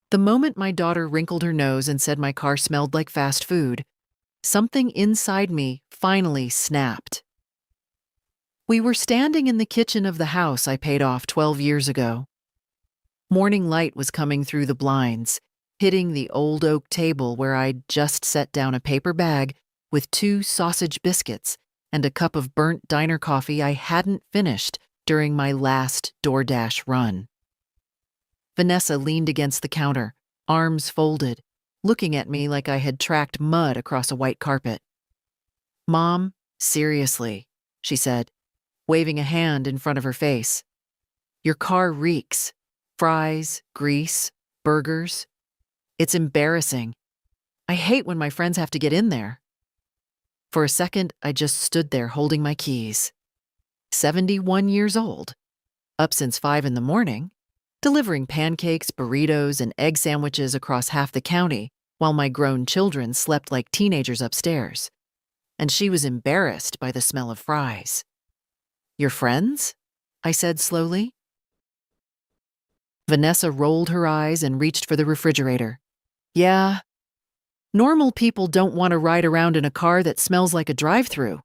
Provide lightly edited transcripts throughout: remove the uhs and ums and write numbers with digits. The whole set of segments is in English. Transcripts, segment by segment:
The moment my daughter wrinkled her nose and said my car smelled like fast food, something inside me finally snapped. We were standing in the kitchen of the house I paid off 12 years ago. Morning light was coming through the blinds, hitting the old oak table where I'd just set down a paper bag with 2 sausage biscuits and a cup of burnt diner coffee I hadn't finished during my last DoorDash run. Vanessa leaned against the counter, arms folded, looking at me like I had tracked mud across a white carpet. "Mom, seriously," she said, waving a hand in front of her face. "Your car reeks. Fries, grease, burgers. It's embarrassing. I hate when my friends have to get in there." For a second, I just stood there holding my keys. 71 years old, up since 5 in the morning, delivering pancakes, burritos, and egg sandwiches across half the county while my grown children slept like teenagers upstairs. And she was embarrassed by the smell of fries. "Your friends?" I said slowly. Vanessa rolled her eyes and reached for the refrigerator. "Yeah. Normal people don't want to ride around in a car that smells like a drive-thru."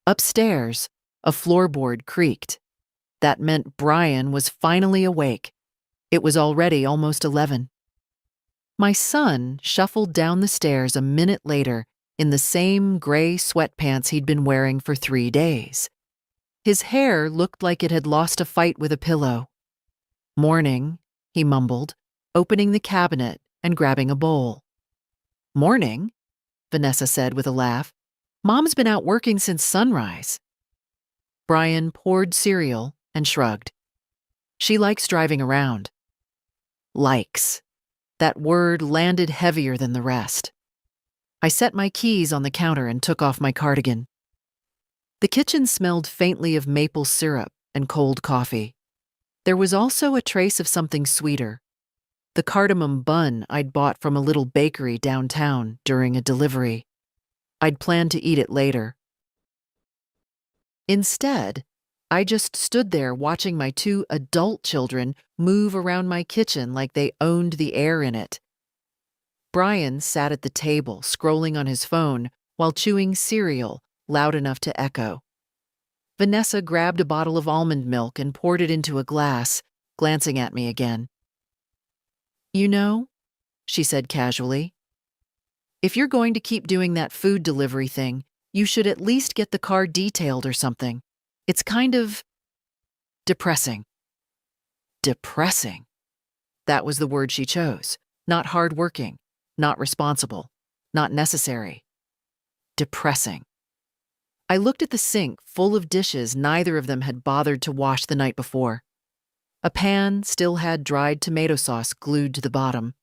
Upstairs, a floorboard creaked. That meant Brian was finally awake. It was already almost 11. My son shuffled down the stairs a minute later in the same gray sweatpants he'd been wearing for 3 days. His hair looked like it had lost a fight with a pillow. "Morning," he mumbled, opening the cabinet and grabbing a bowl. "Morning," Vanessa said with a laugh. "Mom's been out working since sunrise." Brian poured cereal and shrugged. "She likes driving around." Likes. That word landed heavier than the rest. I set my keys on the counter and took off my cardigan. The kitchen smelled faintly of maple syrup and cold coffee. There was also a trace of something sweeter, the cardamom bun I'd bought from a little bakery downtown during a delivery. I'd planned to eat it later. Instead, I just stood there watching my 2 adult children move around my kitchen like they owned the air in it. Brian sat at the table, scrolling on his phone while chewing cereal loud enough to echo. Vanessa grabbed a bottle of almond milk and poured it into a glass, glancing at me again. "You know," she said casually, "if you're going to keep doing that food delivery thing, you should at least get the car detailed or something. It's kind of depressing." Depressing. That was the word she chose. Not hardworking, not responsible, not necessary. Depressing. I looked at the sink full of dishes neither of them had bothered to wash the night before. A pan still had dried tomato sauce glued to the bottom.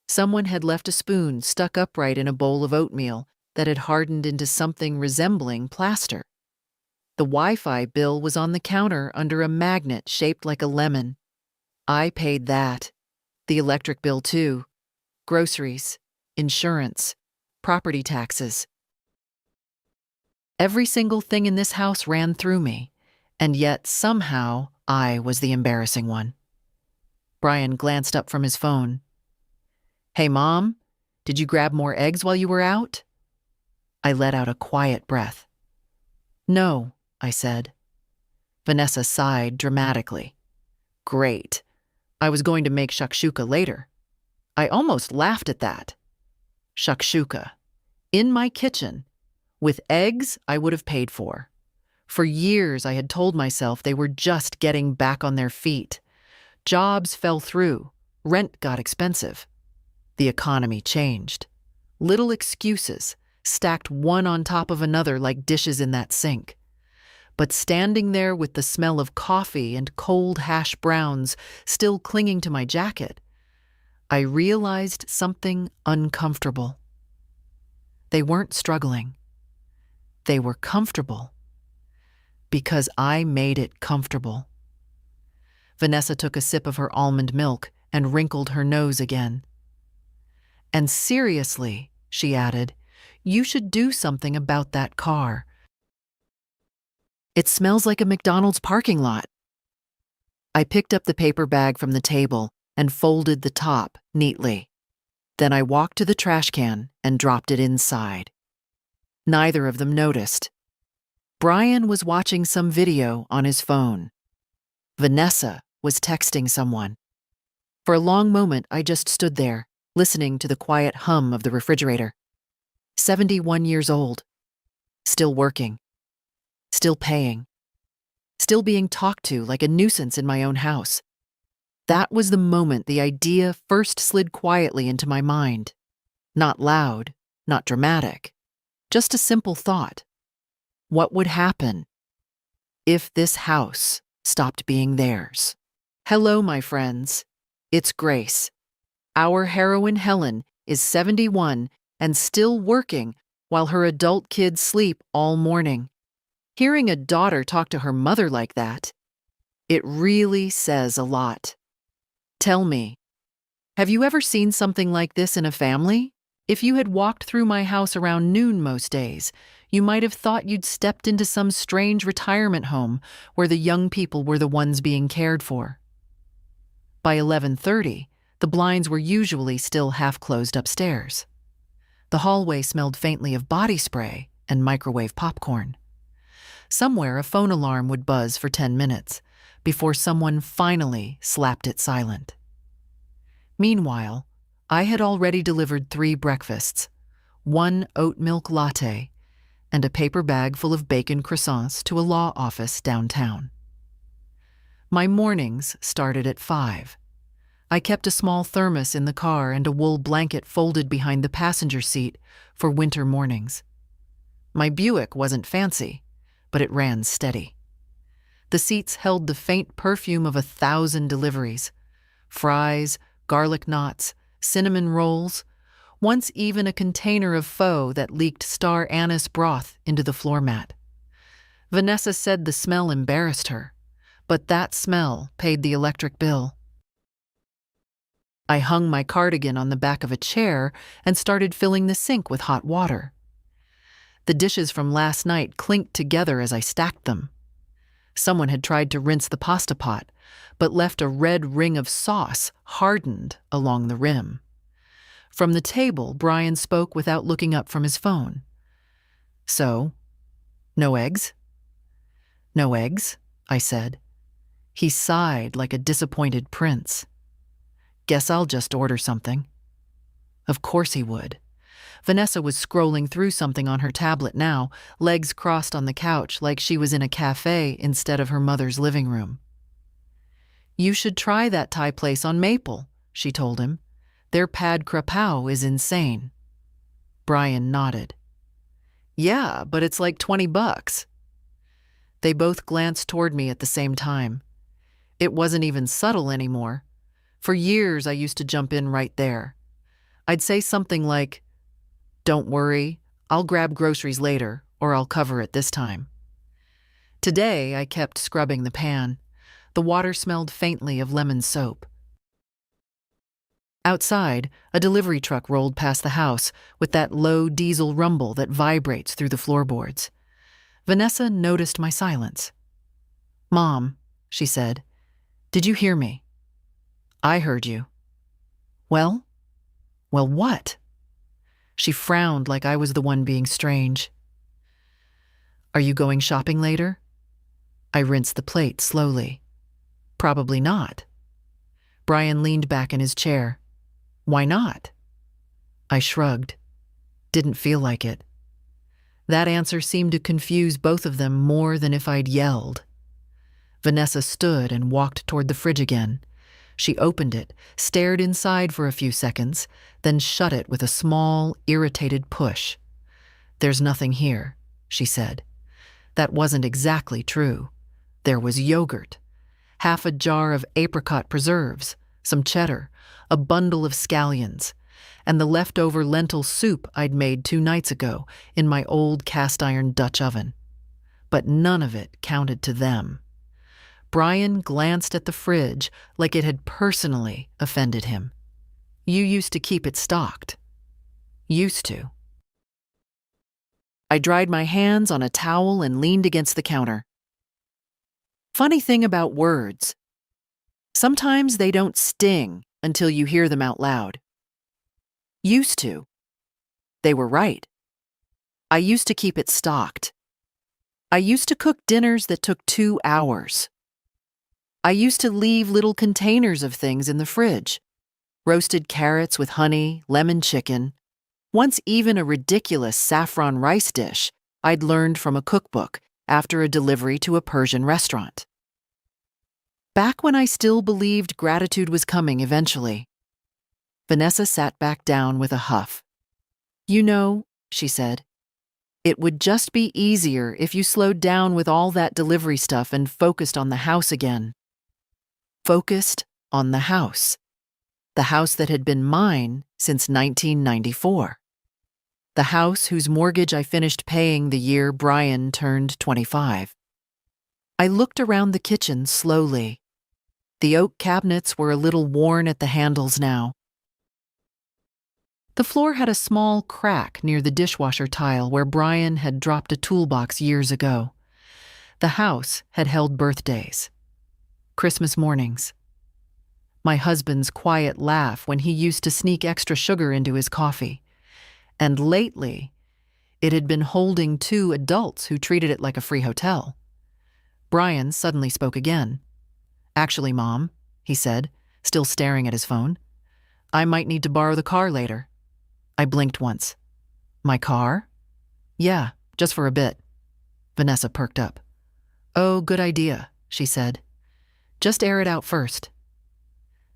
Someone had left a spoon stuck upright in a bowl of oatmeal that had hardened into something resembling plaster. The Wi-Fi bill was on the counter under a magnet shaped like a lemon. I paid that. The electric bill too. Groceries, insurance, property taxes. Every single thing in this house ran through me, and yet somehow I was the embarrassing one. Brian glanced up from his phone. "Hey, Mom, did you grab more eggs while you were out?" I let out a quiet breath. "No," I said. Vanessa sighed dramatically. "Great. I was going to make shakshuka later." I almost laughed at that. Shakshuka. In my kitchen. With eggs I would have paid for. For years I had told myself they were just getting back on their feet. Jobs fell through. Rent got expensive. The economy changed. Little excuses, stacked one on top of another like dishes in that sink. But standing there with the smell of coffee and cold hash browns still clinging to my jacket, I realized something uncomfortable. They weren't struggling. They were comfortable. Because I made it comfortable. Vanessa took a sip of her almond milk and wrinkled her nose again. "And seriously," she added, "you should do something about that car. It smells like a McDonald's parking lot." I picked up the paper bag from the table and folded the top neatly. Then I walked to the trash can and dropped it inside. Neither of them noticed. Brian was watching some video on his phone. Vanessa was texting someone. For a long moment, I just stood there, listening to the quiet hum of the refrigerator. 71 years old. Still working. Still paying. Still being talked to like a nuisance in my own house. That was the moment the idea first slid quietly into my mind. Not loud, not dramatic. Just a simple thought. What would happen if this house stopped being theirs? Hello, my friends. It's Grace. Our heroine Helen is 71 and still working while her adult kids sleep all morning. Hearing a daughter talk to her mother like that, it really says a lot. Tell me, have you ever seen something like this in a family? If you had walked through my house around noon most days, you might have thought you'd stepped into some strange retirement home where the young people were the ones being cared for. By 11:30, the blinds were usually still half-closed upstairs. The hallway smelled faintly of body spray and microwave popcorn. Somewhere a phone alarm would buzz for 10 minutes before someone finally slapped it silent. Meanwhile, I had already delivered 3 breakfasts, 1 oat milk latte, and a paper bag full of bacon croissants to a law office downtown. My mornings started at 5. I kept a small thermos in the car and a wool blanket folded behind the passenger seat for winter mornings. My Buick wasn't fancy, but it ran steady. The seats held the faint perfume of 1,000 deliveries: fries, garlic knots, cinnamon rolls, once even a container of pho that leaked star anise broth into the floor mat. Vanessa said the smell embarrassed her, but that smell paid the electric bill. I hung my cardigan on the back of a chair and started filling the sink with hot water. The dishes from last night clinked together as I stacked them. Someone had tried to rinse the pasta pot, but left a red ring of sauce hardened along the rim. From the table, Brian spoke without looking up from his phone. "So, no eggs?" "No eggs," I said. He sighed like a disappointed prince. "Guess I'll just order something." Of course he would. Vanessa was scrolling through something on her tablet now, legs crossed on the couch like she was in a cafe instead of her mother's living room. "You should try that Thai place on Maple," she told him. "Their pad krapao is insane." Brian nodded. "Yeah, but it's like $20. They both glanced toward me at the same time. It wasn't even subtle anymore. For years, I used to jump in right there. I'd say something like, "Don't worry, I'll grab groceries later, or I'll cover it this time." Today, I kept scrubbing the pan. The water smelled faintly of lemon soap. Outside, a delivery truck rolled past the house with that low diesel rumble that vibrates through the floorboards. Vanessa noticed my silence. "Mom," she said, "did you hear me?" "I heard you." Well, what?" She frowned like I was the one being strange. "Are you going shopping later?" I rinsed the plate slowly. "Probably not." Brian leaned back in his chair. "Why not?" I shrugged. Didn't feel like it. That answer seemed to confuse both of them more than if I'd yelled. Vanessa stood and walked toward the fridge again. She opened it, stared inside for a few seconds, then shut it with a small, irritated push. "There's nothing here," she said. That wasn't exactly true. There was yogurt, half a jar of apricot preserves, some cheddar, a bundle of scallions, and the leftover lentil soup I'd made 2 nights ago in my old cast-iron Dutch oven. But none of it counted to them. Brian glanced at the fridge like it had personally offended him. "You used to keep it stocked." "Used to." I dried my hands on a towel and leaned against the counter. Funny thing about words. Sometimes they don't sting until you hear them out loud. Used to. They were right. I used to keep it stocked. I used to cook dinners that took 2 hours. I used to leave little containers of things in the fridge. Roasted carrots with honey, lemon chicken, once even a ridiculous saffron rice dish I'd learned from a cookbook after a delivery to a Persian restaurant. Back when I still believed gratitude was coming eventually. Vanessa sat back down with a huff. You know, she said, it would just be easier if you slowed down with all that delivery stuff and focused on the house again. Focused on the house. The house that had been mine since 1994. The house whose mortgage I finished paying the year Brian turned 25. I looked around the kitchen slowly. The oak cabinets were a little worn at the handles now. The floor had a small crack near the dishwasher tile where Brian had dropped a toolbox years ago. The house had held birthdays, Christmas mornings, my husband's quiet laugh when he used to sneak extra sugar into his coffee. And lately, it had been holding 2 adults who treated it like a free hotel. Brian suddenly spoke again. Actually, Mom, he said, still staring at his phone, I might need to borrow the car later. I blinked once. My car? Yeah, just for a bit. Vanessa perked up. Oh, good idea, she said. Just air it out first.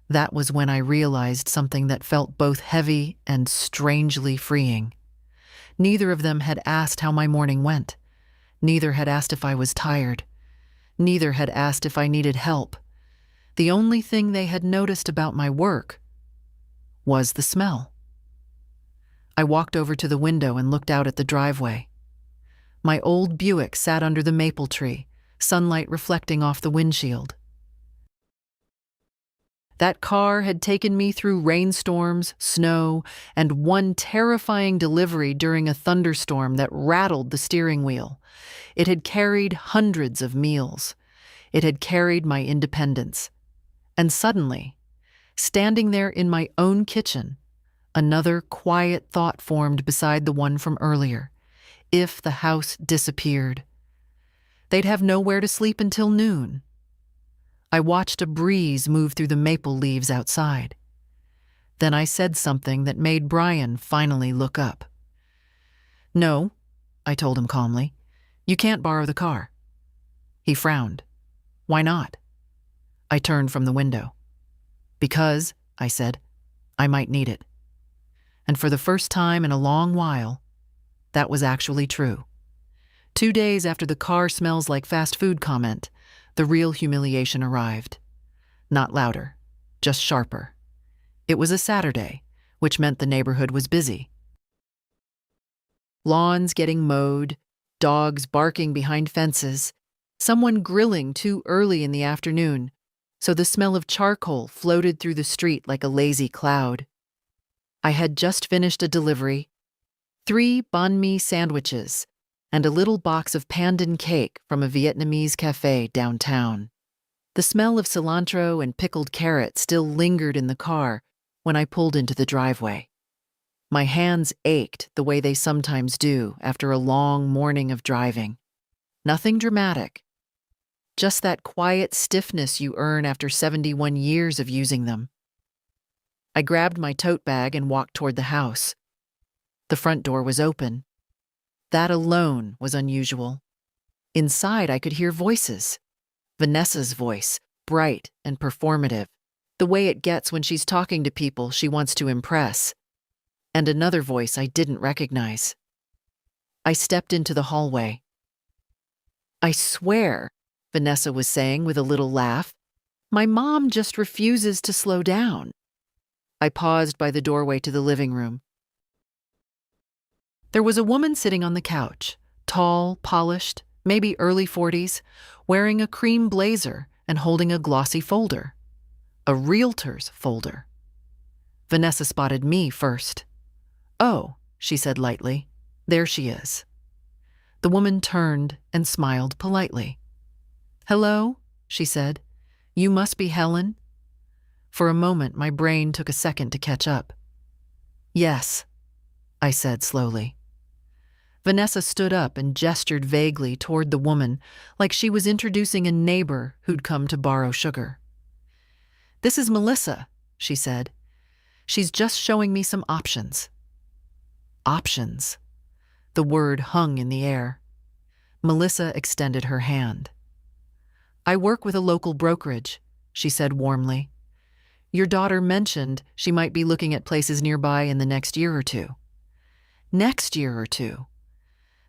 That was when I realized something that felt both heavy and strangely freeing. Neither of them had asked how my morning went. Neither had asked if I was tired. Neither had asked if I needed help. The only thing they had noticed about my work was the smell. I walked over to the window and looked out at the driveway. My old Buick sat under the maple tree, sunlight reflecting off the windshield. That car had taken me through rainstorms, snow, and one terrifying delivery during a thunderstorm that rattled the steering wheel. It had carried hundreds of meals. It had carried my independence. And suddenly, standing there in my own kitchen, another quiet thought formed beside the one from earlier. If the house disappeared, they'd have nowhere to sleep until noon. I watched a breeze move through the maple leaves outside. Then I said something that made Brian finally look up. No, I told him calmly. You can't borrow the car. He frowned. Why not? I turned from the window. Because, I said, I might need it. And for the first time in a long while, that was actually true. 2 days after the car smells like fast food comment, the real humiliation arrived. Not louder, just sharper. It was a Saturday, which meant the neighborhood was busy. Lawns getting mowed, dogs barking behind fences, someone grilling too early in the afternoon, so the smell of charcoal floated through the street like a lazy cloud. I had just finished a delivery, 3 banh mi sandwiches, and a little box of pandan cake from a Vietnamese cafe downtown. The smell of cilantro and pickled carrot still lingered in the car when I pulled into the driveway. My hands ached the way they sometimes do after a long morning of driving. Nothing dramatic, just that quiet stiffness you earn after 71 years of using them. I grabbed my tote bag and walked toward the house. The front door was open. That alone was unusual. Inside, I could hear voices. Vanessa's voice, bright and performative, the way it gets when she's talking to people she wants to impress. And another voice I didn't recognize. I stepped into the hallway. I swear, Vanessa was saying with a little laugh, my mom just refuses to slow down. I paused by the doorway to the living room. There was a woman sitting on the couch, tall, polished, maybe early 40s, wearing a cream blazer and holding a glossy folder. A realtor's folder. Vanessa spotted me first. Oh, she said lightly, there she is. The woman turned and smiled politely. Hello, she said. You must be Helen. For a moment, my brain took a second to catch up. Yes, I said slowly. Vanessa stood up and gestured vaguely toward the woman, like she was introducing a neighbor who'd come to borrow sugar. This is Melissa, she said. She's just showing me some options. Options. The word hung in the air. Melissa extended her hand. I work with a local brokerage, she said warmly. Your daughter mentioned she might be looking at places nearby in the next year or two. Next year or two.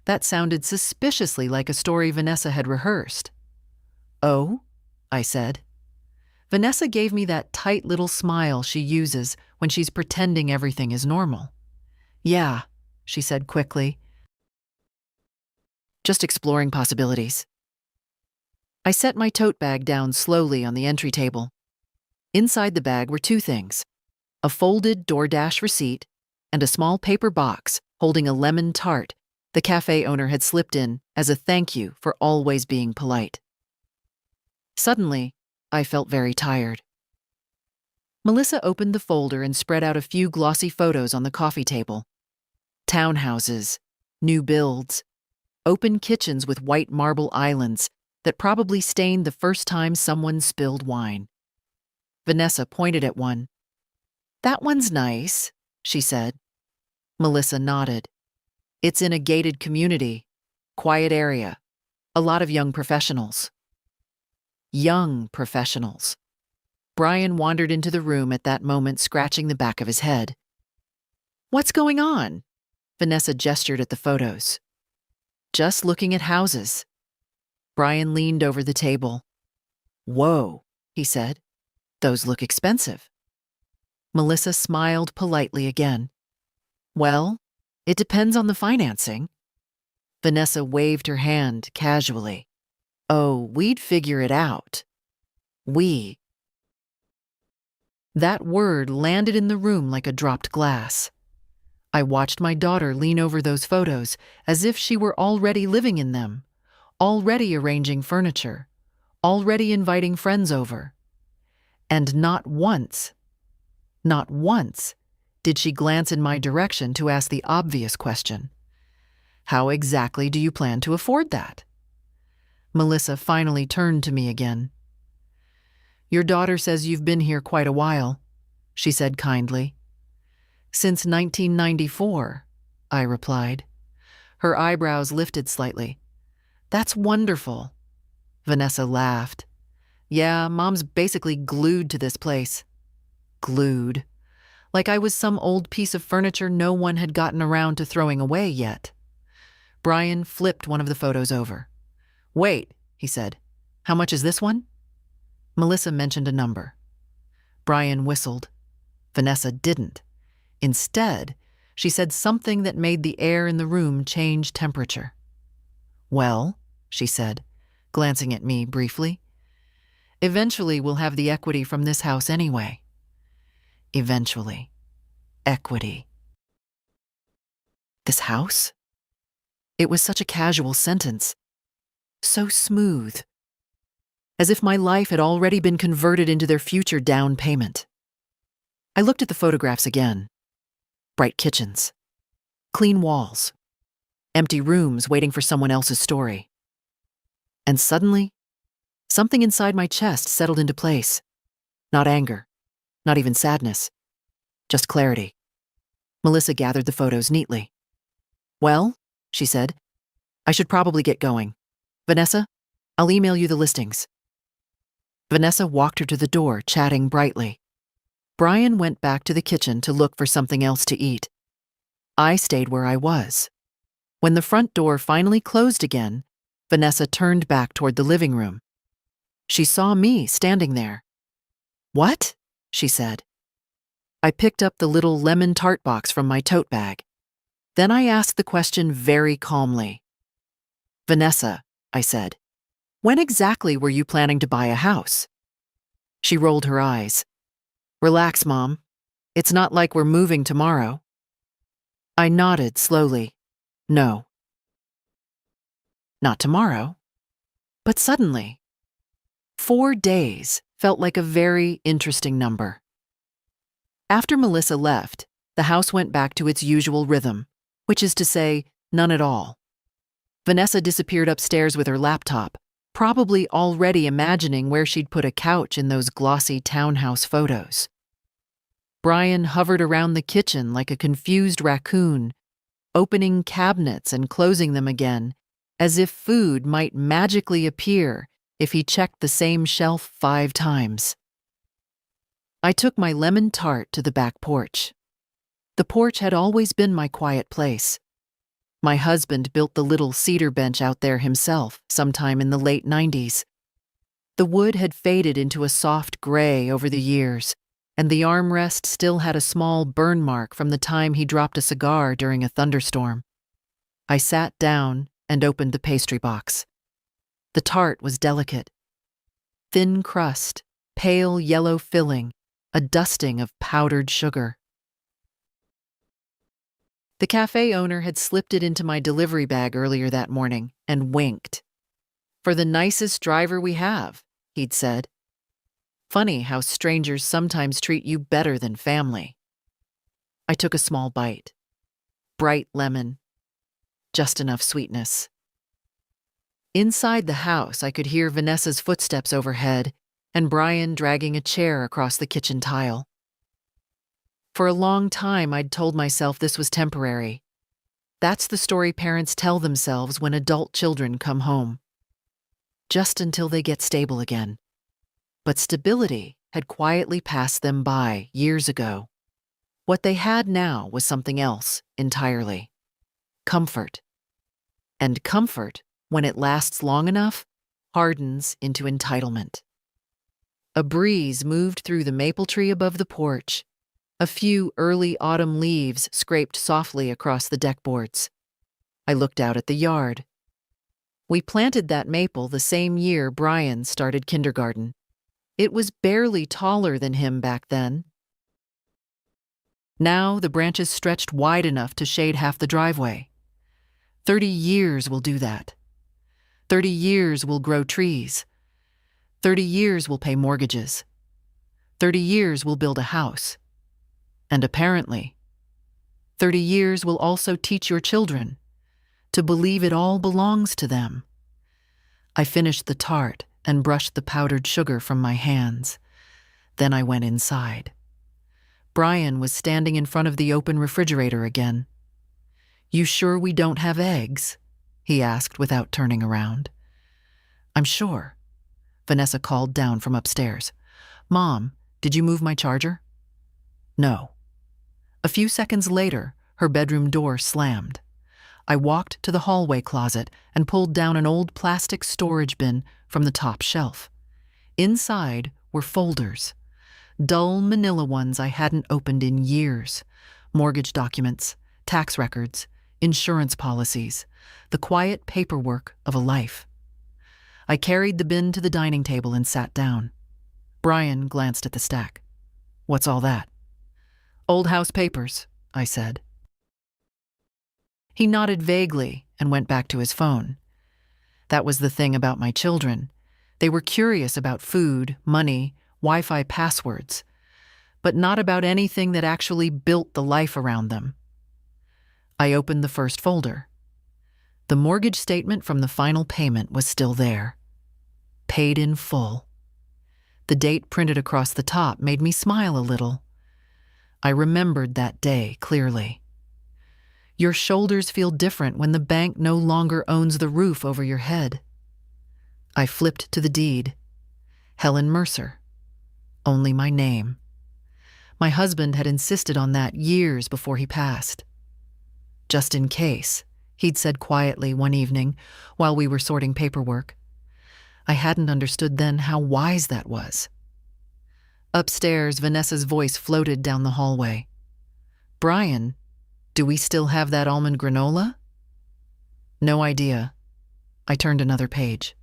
That sounded suspiciously like a story Vanessa had rehearsed. Oh, I said. Vanessa gave me that tight little smile she uses when she's pretending everything is normal. Yeah, she said quickly. Just exploring possibilities. I set my tote bag down slowly on the entry table. Inside the bag were two things: a folded DoorDash receipt and a small paper box holding a lemon tart the cafe owner had slipped in as a thank you for always being polite. Suddenly, I felt very tired. Melissa opened the folder and spread out a few glossy photos on the coffee table. Townhouses, new builds, open kitchens with white marble islands that probably stained the first time someone spilled wine. Vanessa pointed at one. That one's nice, she said. Melissa nodded. It's in a gated community, quiet area, a lot of young professionals. Young professionals. Brian wandered into the room at that moment, scratching the back of his head. What's going on? Vanessa gestured at the photos. Just looking at houses. Brian leaned over the table. Whoa, he said. Those look expensive. Melissa smiled politely again. Well, it depends on the financing. Vanessa waved her hand casually. Oh, we'd figure it out. We. That word landed in the room like a dropped glass. I watched my daughter lean over those photos as if she were already living in them, already arranging furniture, already inviting friends over. And not once did she glance in my direction to ask the obvious question. How exactly do you plan to afford that? Melissa finally turned to me again. Your daughter says you've been here quite a while, she said kindly. Since 1994, I replied. Her eyebrows lifted slightly. That's wonderful. Vanessa laughed. Yeah, Mom's basically glued to this place. Glued. Like I was some old piece of furniture no one had gotten around to throwing away yet. Brian flipped one of the photos over. Wait, he said. How much is this one? Melissa mentioned a number. Brian whistled. Vanessa didn't. Instead, she said something that made the air in the room change temperature. Well, she said, glancing at me briefly, eventually we'll have the equity from this house anyway. Eventually. Equity. This house? It was such a casual sentence. So smooth. As if my life had already been converted into their future down payment. I looked at the photographs again. Bright kitchens. Clean walls. Empty rooms waiting for someone else's story. And suddenly, something inside my chest settled into place. Not anger. Not even sadness. Just clarity. Melissa gathered the photos neatly. Well, she said, I should probably get going. Vanessa, I'll email you the listings. Vanessa walked her to the door, chatting brightly. Brian went back to the kitchen to look for something else to eat. I stayed where I was. When the front door finally closed again, Vanessa turned back toward the living room. She saw me standing there. What? She said. I picked up the little lemon tart box from my tote bag. Then I asked the question very calmly. Vanessa, I said, when exactly were you planning to buy a house? She rolled her eyes. Relax, Mom. It's not like we're moving tomorrow. I nodded slowly. No. Not tomorrow. But suddenly, 4 days felt like a very interesting number. After Melissa left, the house went back to its usual rhythm, which is to say, none at all. Vanessa disappeared upstairs with her laptop, probably already imagining where she'd put a couch in those glossy townhouse photos. Brian hovered around the kitchen like a confused raccoon, opening cabinets and closing them again, as if food might magically appear if he checked the same shelf 5 times. I took my lemon tart to the back porch. The porch had always been my quiet place. My husband built the little cedar bench out there himself sometime in the late 90s. The wood had faded into a soft gray over the years, and the armrest still had a small burn mark from the time he dropped a cigar during a thunderstorm. I sat down and opened the pastry box. The tart was delicate. Thin crust, pale yellow filling, a dusting of powdered sugar. The cafe owner had slipped it into my delivery bag earlier that morning and winked. "For the nicest driver we have," he'd said. Funny how strangers sometimes treat you better than family. I took a small bite. Bright lemon. Just enough sweetness. Inside the house, I could hear Vanessa's footsteps overhead and Brian dragging a chair across the kitchen tile. For a long time, I'd told myself this was temporary. That's the story parents tell themselves when adult children come home. Just until they get stable again. But stability had quietly passed them by years ago. What they had now was something else entirely. Comfort. And comfort, when it lasts long enough, hardens into entitlement. A breeze moved through the maple tree above the porch. A few early autumn leaves scraped softly across the deck boards. I looked out at the yard. We planted that maple the same year Brian started kindergarten. It was barely taller than him back then. Now the branches stretched wide enough to shade half the driveway. 30 years will do that. 30 years will grow trees. 30 years will pay mortgages. 30 years will build a house. And apparently, 30 years will also teach your children to believe it all belongs to them. I finished the tart and brushed the powdered sugar from my hands. Then I went inside. Brian was standing in front of the open refrigerator again. "You sure we don't have eggs?" he asked without turning around. "I'm sure," Vanessa called down from upstairs. "Mom, did you move my charger?" "No." A few seconds later, her bedroom door slammed. I walked to the hallway closet and pulled down an old plastic storage bin from the top shelf. Inside were folders, dull manila ones I hadn't opened in years, mortgage documents, tax records, insurance policies, the quiet paperwork of a life. I carried the bin to the dining table and sat down. Brian glanced at the stack. "What's all that?" "Old house papers," I said. He nodded vaguely and went back to his phone. That was the thing about my children. They were curious about food, money, Wi-Fi passwords, but not about anything that actually built the life around them. I opened the first folder. The mortgage statement from the final payment was still there. Paid in full. The date printed across the top made me smile a little. I remembered that day clearly. Your shoulders feel different when the bank no longer owns the roof over your head. I flipped to the deed. Helen Mercer. Only my name. My husband had insisted on that years before he passed. "Just in case," he'd said quietly one evening while we were sorting paperwork. I hadn't understood then how wise that was. Upstairs, Vanessa's voice floated down the hallway. "Brian, do we still have that almond granola?" "No idea." I turned another page.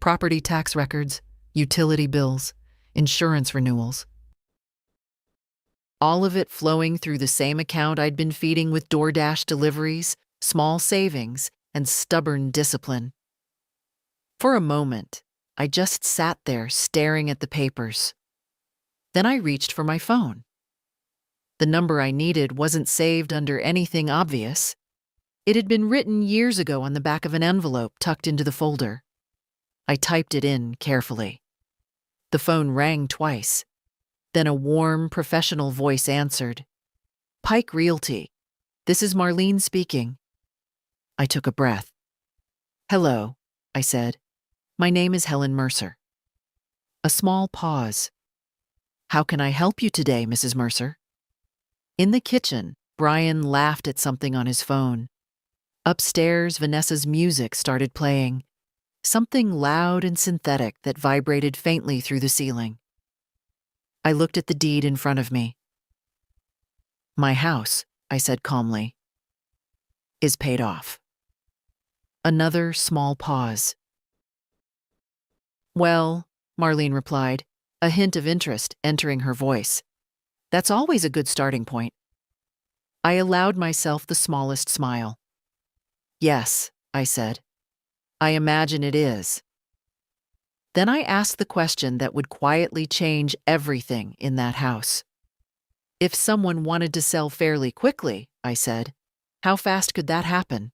Property tax records, utility bills, insurance renewals. All of it flowing through the same account I'd been feeding with DoorDash deliveries, small savings, and stubborn discipline. For a moment, I just sat there staring at the papers. Then I reached for my phone. The number I needed wasn't saved under anything obvious. It had been written years ago on the back of an envelope tucked into the folder. I typed it in carefully. The phone rang twice. Then a warm, professional voice answered. "Pike Realty. This is Marlene speaking." I took a breath. "Hello," I said. "My name is Helen Mercer." A small pause. "How can I help you today, Mrs. Mercer?" In the kitchen, Brian laughed at something on his phone. Upstairs, Vanessa's music started playing, something loud and synthetic that vibrated faintly through the ceiling. I looked at the deed in front of me. "My house," I said calmly, "is paid off." Another small pause. "Well," Marlene replied, a hint of interest entering her voice. "That's always a good starting point." I allowed myself the smallest smile. "Yes," I said. "I imagine it is." Then I asked the question that would quietly change everything in that house. "If someone wanted to sell fairly quickly," I said, "how fast could that happen?"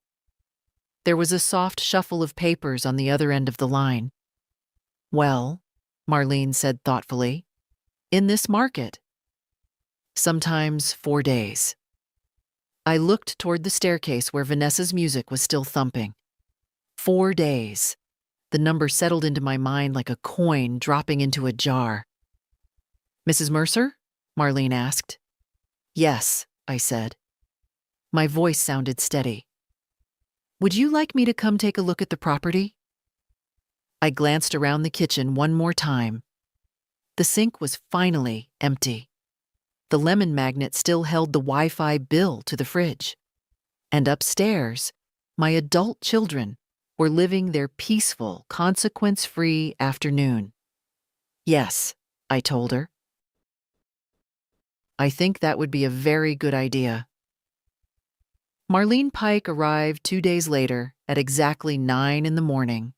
There was a soft shuffle of papers on the other end of the line. "Well," Marlene said thoughtfully, "in this market, sometimes 4 days." I looked toward the staircase where Vanessa's music was still thumping. 4 days. The number settled into my mind like a coin dropping into a jar. "Mrs. Mercer?" Marlene asked. "Yes," I said. My voice sounded steady. "Would you like me to come take a look at the property?" I glanced around the kitchen one more time. The sink was finally empty. The lemon magnet still held the Wi-Fi bill to the fridge. And upstairs, my adult children were living their peaceful, consequence-free afternoon. "Yes," I told her. "I think that would be a very good idea." Marlene Pike arrived 2 days later at exactly 9 in the morning.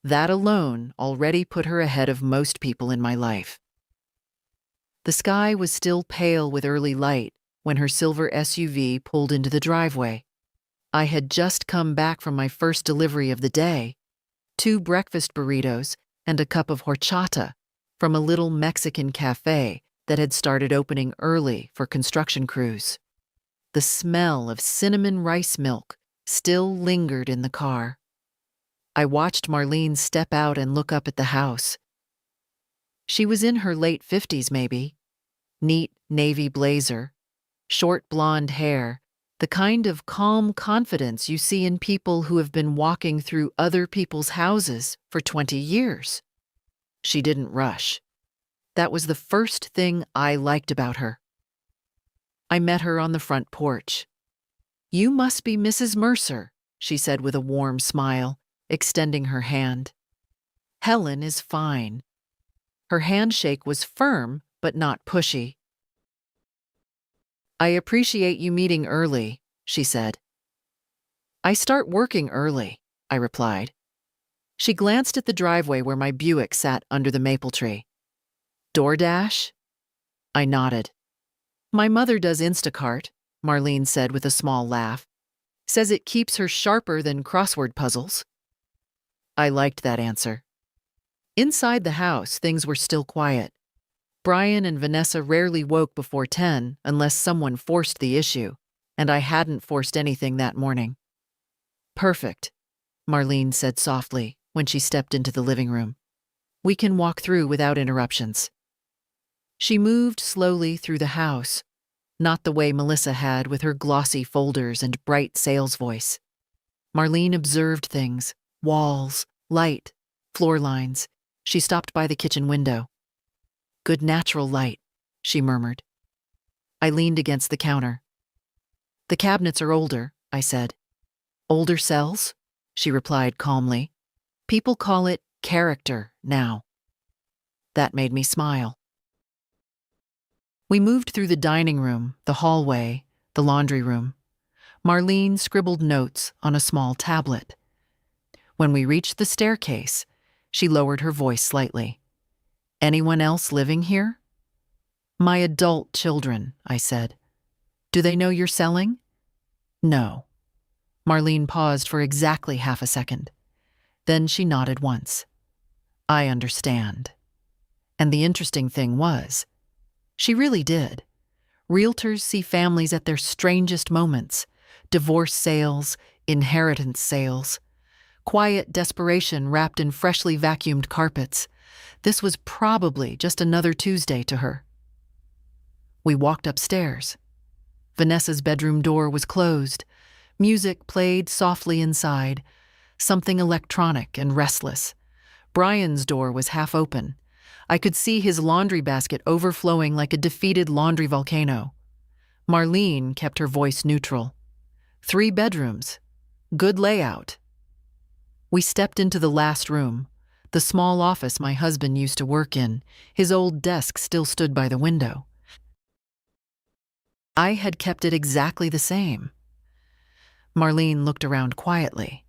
That alone already put her ahead of most people in my life. The sky was still pale with early light when her silver SUV pulled into the driveway. I had just come back from my first delivery of the day, 2 breakfast burritos and a cup of horchata from a little Mexican cafe that had started opening early for construction crews. The smell of cinnamon rice milk still lingered in the car. I watched Marlene step out and look up at the house. She was in her late 50s, maybe. Neat navy blazer, short blonde hair, the kind of calm confidence you see in people who have been walking through other people's houses for 20 years. She didn't rush. That was the first thing I liked about her. I met her on the front porch. "You must be Mrs. Mercer," she said with a warm smile, extending her hand. "Helen is fine." Her handshake was firm, but not pushy. "I appreciate you meeting early," she said. "I start working early," I replied. She glanced at the driveway where my Buick sat under the maple tree. "DoorDash?" I nodded. "My mother does Instacart," Marlene said with a small laugh. "Says it keeps her sharper than crossword puzzles." I liked that answer. Inside the house, things were still quiet. Brian and Vanessa rarely woke before 10 unless someone forced the issue, and I hadn't forced anything that morning. "Perfect," Marlene said softly when she stepped into the living room. "We can walk through without interruptions." She moved slowly through the house, not the way Melissa had with her glossy folders and bright sales voice. Marlene observed things, walls, light, floor lines. She stopped by the kitchen window. "Good natural light," she murmured. I leaned against the counter. "The cabinets are older," I said. "Older cells?" she replied calmly. "People call it character now." That made me smile. We moved through the dining room, the hallway, the laundry room. Marlene scribbled notes on a small tablet. When we reached the staircase, She lowered her voice slightly. Anyone else living here? My adult children, I said. Do they know you're selling? No. Marlene paused for exactly half a second. Then she nodded once. I understand. And the interesting thing was, she really did. Realtors see families at their strangest moments: divorce sales, inheritance sales, quiet desperation wrapped in freshly vacuumed carpets. This was probably just another Tuesday to her. We walked upstairs. Vanessa's bedroom door was closed. Music played softly inside, something electronic and restless. Brian's door was half open. I could see his laundry basket overflowing like a defeated laundry volcano. Marlene kept her voice neutral. 3 bedrooms. Good layout. We stepped into the last room, the small office my husband used to work in. His old desk still stood by the window. I had kept it exactly the same. Marlene looked around quietly.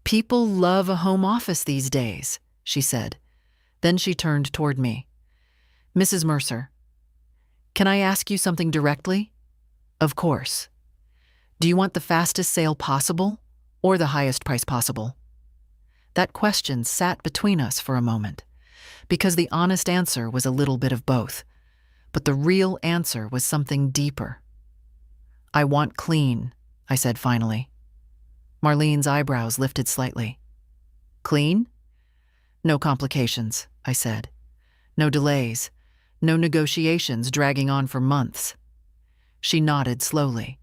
People love a home office these days, she said. Then she turned toward me. Mrs. Mercer, can I ask you something directly? Of course. Do you want the fastest sale possible or the highest price possible? That question sat between us for a moment, because the honest answer was a little bit of both. But the real answer was something deeper. I want clean, I said finally. Marlene's eyebrows lifted slightly. Clean? No complications, I said. No delays. No negotiations dragging on for months. She nodded slowly.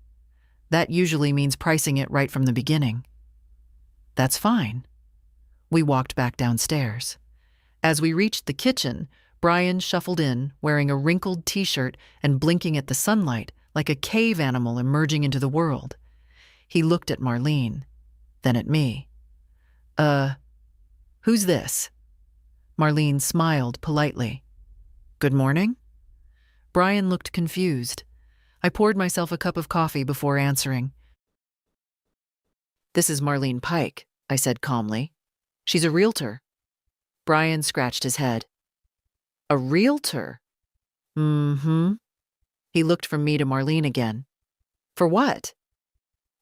That usually means pricing it right from the beginning. That's fine. We walked back downstairs. As we reached the kitchen, Brian shuffled in, wearing a wrinkled t-shirt and blinking at the sunlight like a cave animal emerging into the world. He looked at Marlene, then at me. Who's this? Marlene smiled politely. Good morning? Brian looked confused. I poured myself a cup of coffee before answering. This is Marlene Pike, I said calmly. She's a realtor. Brian scratched his head. A realtor? Mm-hmm. He looked from me to Marlene again. For what?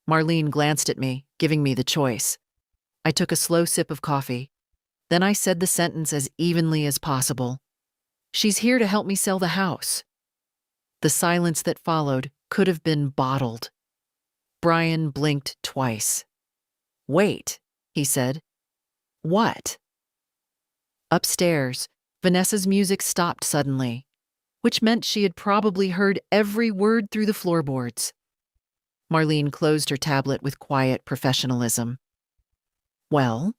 Marlene glanced at me, giving me the choice. I took a slow sip of coffee. Then I said the sentence as evenly as possible. She's here to help me sell the house. The silence that followed could have been bottled. Brian blinked twice. Wait, he said. What? Upstairs, Vanessa's music stopped suddenly, which meant she had probably heard every word through the floorboards. Marlene closed her tablet with quiet professionalism. Well,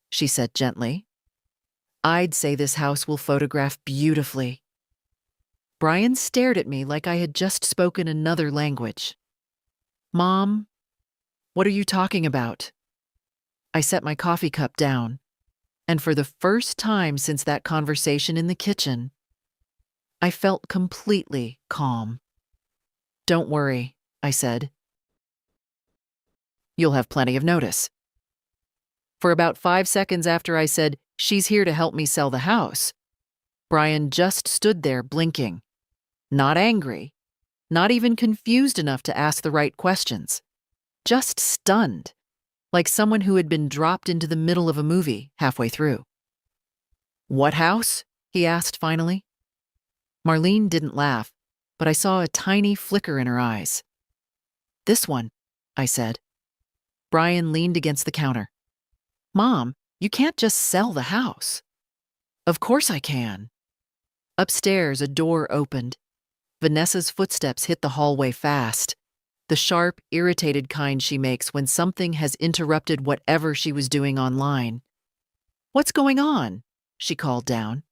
she said gently, I'd say this house will photograph beautifully. Brian stared at me like I had just spoken another language. Mom, what are you talking about? I set my coffee cup down, and for the first time since that conversation in the kitchen, I felt completely calm. Don't worry, I said. You'll have plenty of notice. For about 5 seconds after I said, she's here to help me sell the house, Brian just stood there blinking. Not angry, not even confused enough to ask the right questions. Just stunned, like someone who had been dropped into the middle of a movie halfway through. What house? He asked finally. Marlene didn't laugh, but I saw a tiny flicker in her eyes. This one, I said. Brian leaned against the counter. Mom, you can't just sell the house. Of course I can. Upstairs, a door opened. Vanessa's footsteps hit the hallway fast, the sharp, irritated kind she makes when something has interrupted whatever she was doing online. What's going on? She called down.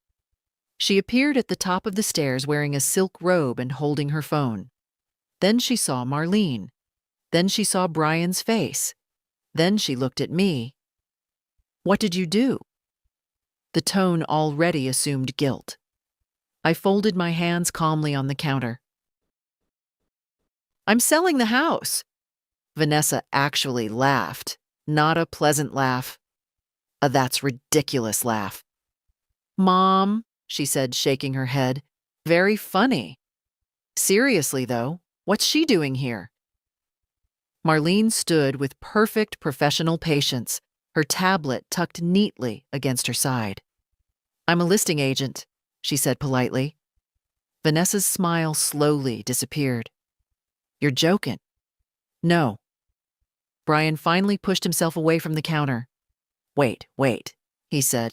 She appeared at the top of the stairs wearing a silk robe and holding her phone. Then she saw Marlene. Then she saw Brian's face. Then she looked at me. What did you do? The tone already assumed guilt. I folded my hands calmly on the counter. I'm selling the house. Vanessa actually laughed, not a pleasant laugh. That's ridiculous laugh. Mom, she said, shaking her head. Very funny. Seriously, though, what's she doing here? Marlene stood with perfect professional patience, her tablet tucked neatly against her side. I'm a listing agent, she said politely. Vanessa's smile slowly disappeared. You're joking. No. Brian finally pushed himself away from the counter. Wait, he said,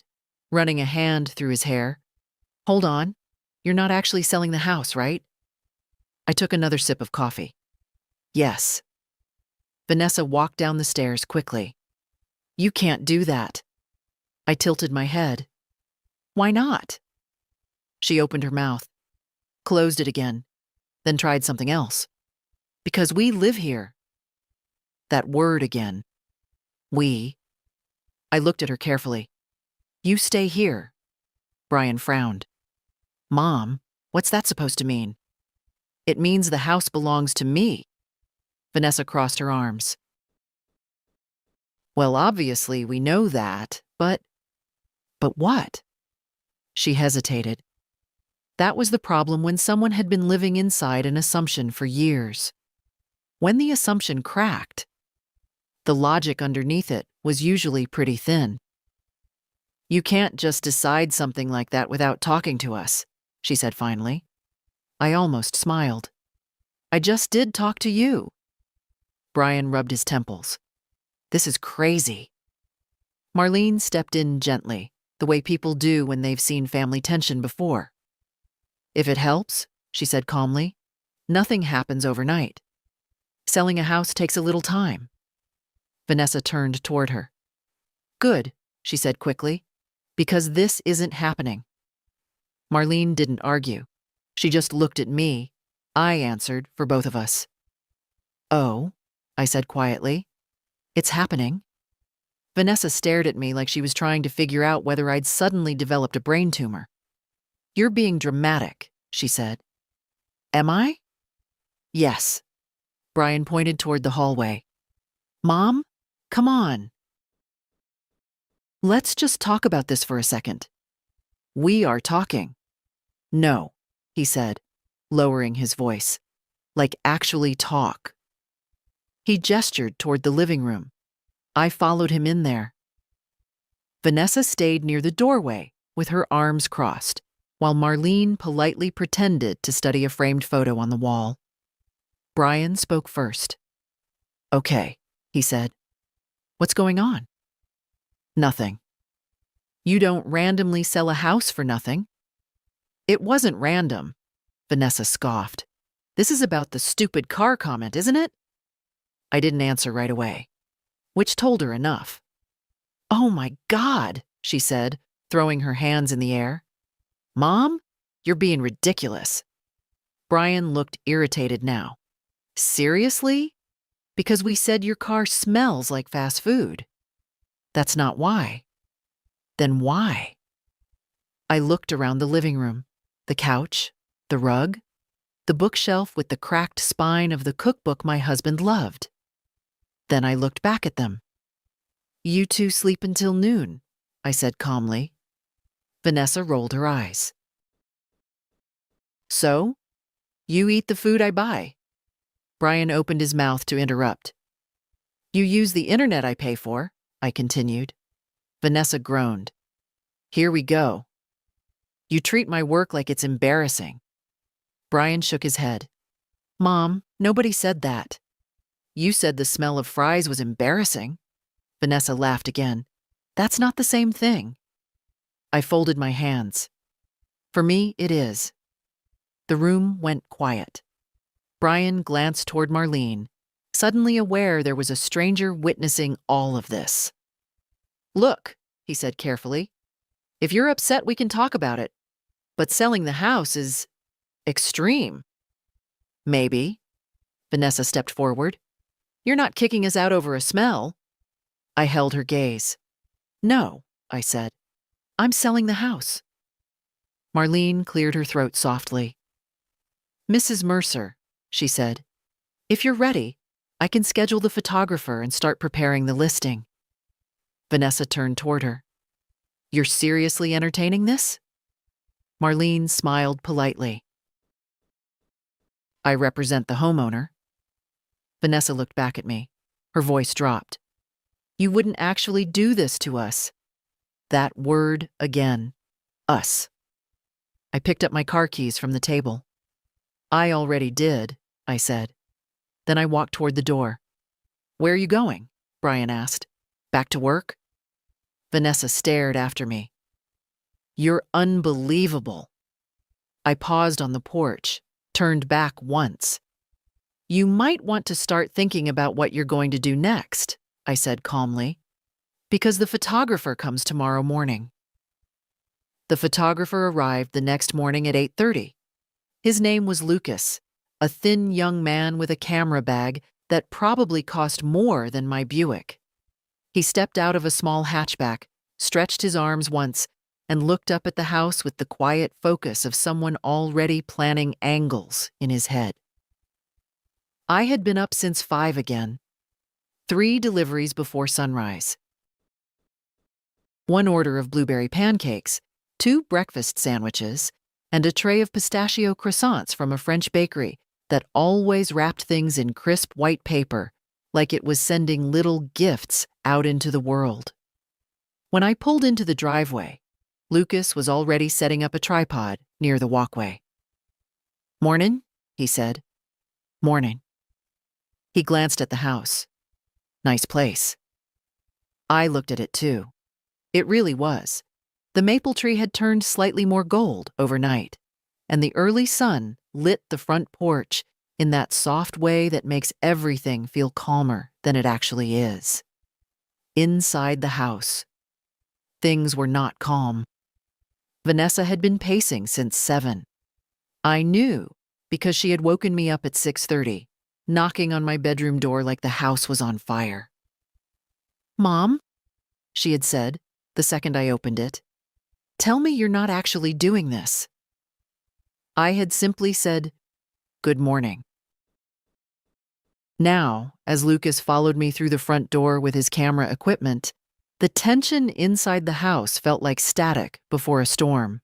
running a hand through his hair. Hold on. You're not actually selling the house, right? I took another sip of coffee. Yes. Vanessa walked down the stairs quickly. You can't do that. I tilted my head. Why not? She opened her mouth, closed it again, then tried something else. Because we live here. That word again. We. I looked at her carefully. You stay here. Brian frowned. Mom, what's that supposed to mean? It means the house belongs to me. Vanessa crossed her arms. Well, obviously we know that, but what? She hesitated. That was the problem when someone had been living inside an assumption for years. When the assumption cracked, the logic underneath it was usually pretty thin. You can't just decide something like that without talking to us, she said finally. I almost smiled. I just did talk to you. Brian rubbed his temples. This is crazy. Marlene stepped in gently, the way people do when they've seen family tension before. If it helps, she said calmly, nothing happens overnight. Selling a house takes a little time. Vanessa turned toward her. Good, she said quickly, because this isn't happening. Marlene didn't argue. She just looked at me. I answered for both of us. Oh, I said quietly. It's happening. Vanessa stared at me like she was trying to figure out whether I'd suddenly developed a brain tumor. You're being dramatic, she said. Am I? Yes. Brian pointed toward the hallway. Mom, come on. Let's just talk about this for a second. We are talking. No, he said, lowering his voice. Like actually talk. He gestured toward the living room. I followed him in there. Vanessa stayed near the doorway with her arms crossed, while Marlene politely pretended to study a framed photo on the wall. Brian spoke first. Okay, he said. What's going on? Nothing. You don't randomly sell a house for nothing. It wasn't random, Vanessa scoffed. This is about the stupid car comment, isn't it? I didn't answer right away, which told her enough. Oh my God, she said, throwing her hands in the air. Mom, you're being ridiculous. Brian looked irritated now. Seriously? Because we said your car smells like fast food. That's not why. Then why? I looked around the living room, the couch, the rug, the bookshelf with the cracked spine of the cookbook my husband loved. Then I looked back at them. You two sleep until noon, I said calmly. Vanessa rolled her eyes. So? You eat the food I buy. Brian opened his mouth to interrupt. You use the internet I pay for, I continued. Vanessa groaned. Here we go. You treat my work like it's embarrassing. Brian shook his head. Mom, nobody said that. You said the smell of fries was embarrassing. Vanessa laughed again. That's not the same thing. I folded my hands. For me, it is. The room went quiet. Brian glanced toward Marlene, suddenly aware there was a stranger witnessing all of this. Look, he said carefully. If you're upset, we can talk about it. But selling the house is extreme. Maybe. Vanessa stepped forward. You're not kicking us out over a smell. I held her gaze. No, I said. I'm selling the house. Marlene cleared her throat softly. Mrs. Mercer, she said, if you're ready, I can schedule the photographer and start preparing the listing. Vanessa turned toward her. You're seriously entertaining this? Marlene smiled politely. I represent the homeowner. Vanessa looked back at me. Her voice dropped. You wouldn't actually do this to us. That word again. Us. I picked up my car keys from the table. I already did, I said. Then I walked toward the door. Where are you going? Brian asked. Back to work? Vanessa stared after me. You're unbelievable. I paused on the porch, turned back once. You might want to start thinking about what you're going to do next, I said calmly, because the photographer comes tomorrow morning. The photographer arrived the next morning at 8:30. His name was Lucas, a thin young man with a camera bag that probably cost more than my Buick. He stepped out of a small hatchback, stretched his arms once, and looked up at the house with the quiet focus of someone already planning angles in his head. I had been up since 5 again. 3 deliveries before sunrise. 1 order of blueberry pancakes, 2 breakfast sandwiches, and a tray of pistachio croissants from a French bakery that always wrapped things in crisp white paper, like it was sending little gifts out into the world. When I pulled into the driveway, Lucas was already setting up a tripod near the walkway. Mornin', he said. Morning. He glanced at the house. Nice place. I looked at it too. It really was. The maple tree had turned slightly more gold overnight, and the early sun lit the front porch in that soft way that makes everything feel calmer than it actually is. Inside the house, things were not calm. Vanessa had been pacing since 7. I knew because she had woken me up at 6:30, knocking on my bedroom door like the house was on fire. Mom, she had said the second I opened it, tell me you're not actually doing this. I had simply said, good morning. Now, as Lucas followed me through the front door with his camera equipment, the tension inside the house felt like static before a storm.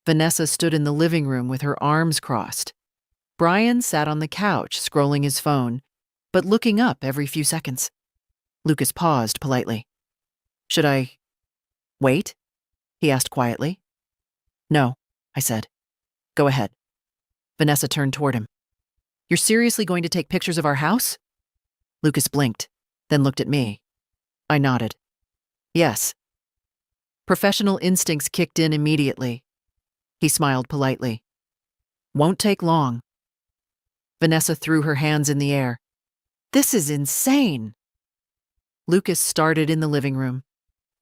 Vanessa stood in the living room with her arms crossed. Brian sat on the couch scrolling his phone, but looking up every few seconds. Lucas paused politely. Should I wait? He asked quietly. No, I said. Go ahead. Vanessa turned toward him. You're seriously going to take pictures of our house? Lucas blinked, then looked at me. I nodded. Yes. Professional instincts kicked in immediately. He smiled politely. Won't take long. Vanessa threw her hands in the air. This is insane. Lucas started in the living room.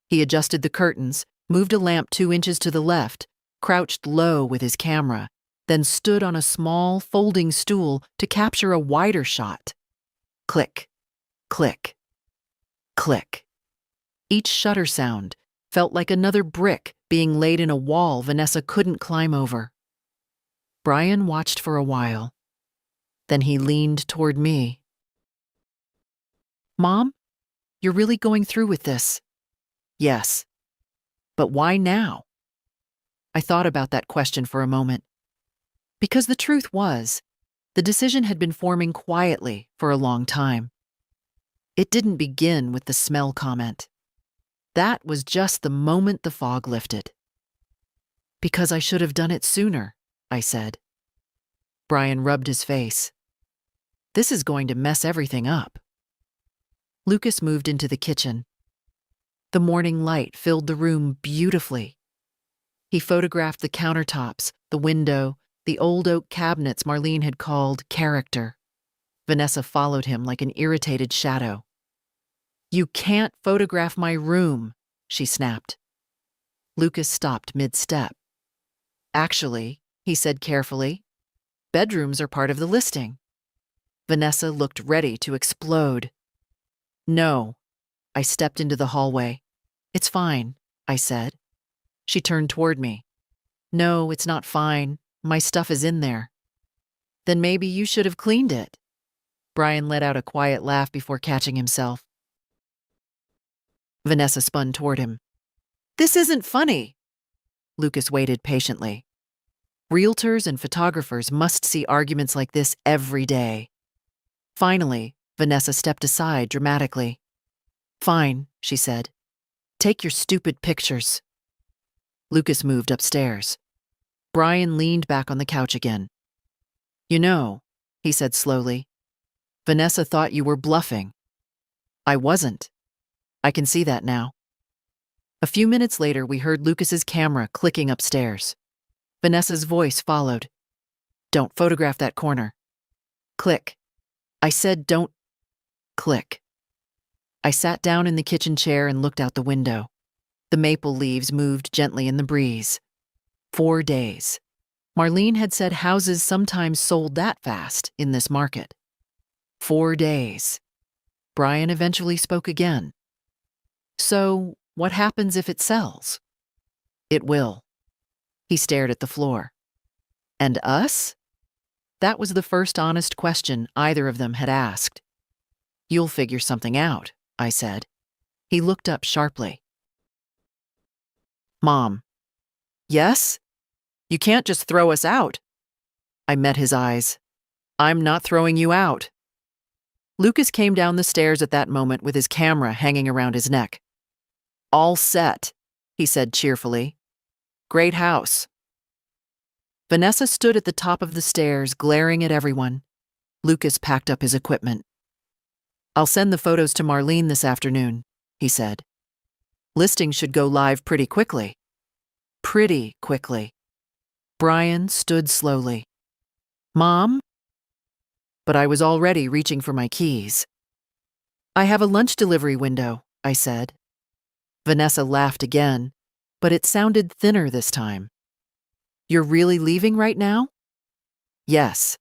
He adjusted the curtains, moved a lamp 2 inches to the left, crouched low with his camera, then stood on a small folding stool to capture a wider shot. Click, click, click. Each shutter sound felt like another brick being laid in a wall Vanessa couldn't climb over. Brian watched for a while. Then he leaned toward me. Mom, you're really going through with this? Yes. But why now? I thought about that question for a moment. Because the truth was, the decision had been forming quietly for a long time. It didn't begin with the smell comment. That was just the moment the fog lifted. Because I should have done it sooner, I said. Brian rubbed his face. This is going to mess everything up. Lucas moved into the kitchen. The morning light filled the room beautifully. He photographed the countertops, the window, the old oak cabinets Marlene had called character. Vanessa followed him like an irritated shadow. You can't photograph my room, she snapped. Lucas stopped mid-step. Actually, he said carefully, bedrooms are part of the listing. Vanessa looked ready to explode. No. I stepped into the hallway. It's fine, I said. She turned toward me. No, it's not fine. My stuff is in there. Then maybe you should have cleaned it. Brian let out a quiet laugh before catching himself. Vanessa spun toward him. This isn't funny. Lucas waited patiently. Realtors and photographers must see arguments like this every day. Finally, Vanessa stepped aside dramatically. Fine, she said. Take your stupid pictures. Lucas moved upstairs. Brian leaned back on the couch again. You know, he said slowly, Vanessa thought you were bluffing. I wasn't. I can see that now. A few minutes later, we heard Lucas's camera clicking upstairs. Vanessa's voice followed. Don't photograph that corner. Click. I said don't. Click. I sat down in the kitchen chair and looked out the window. The maple leaves moved gently in the breeze. 4 days. Marlene had said houses sometimes sold that fast in this market. 4 days. Brian eventually spoke again. So, what happens if it sells? It will. He stared at the floor. And us? That was the first honest question either of them had asked. You'll figure something out, I said. He looked up sharply. Mom. Yes? You can't just throw us out. I met his eyes. I'm not throwing you out. Lucas came down the stairs at that moment with his camera hanging around his neck. All set, he said cheerfully. Great house. Vanessa stood at the top of the stairs, glaring at everyone. Lucas packed up his equipment. I'll send the photos to Marlene this afternoon, he said. Listing should go live pretty quickly. Pretty quickly. Brian stood slowly. Mom? But I was already reaching for my keys. I have a lunch delivery window, I said. Vanessa laughed again, but it sounded thinner this time. You're really leaving right now? Yes.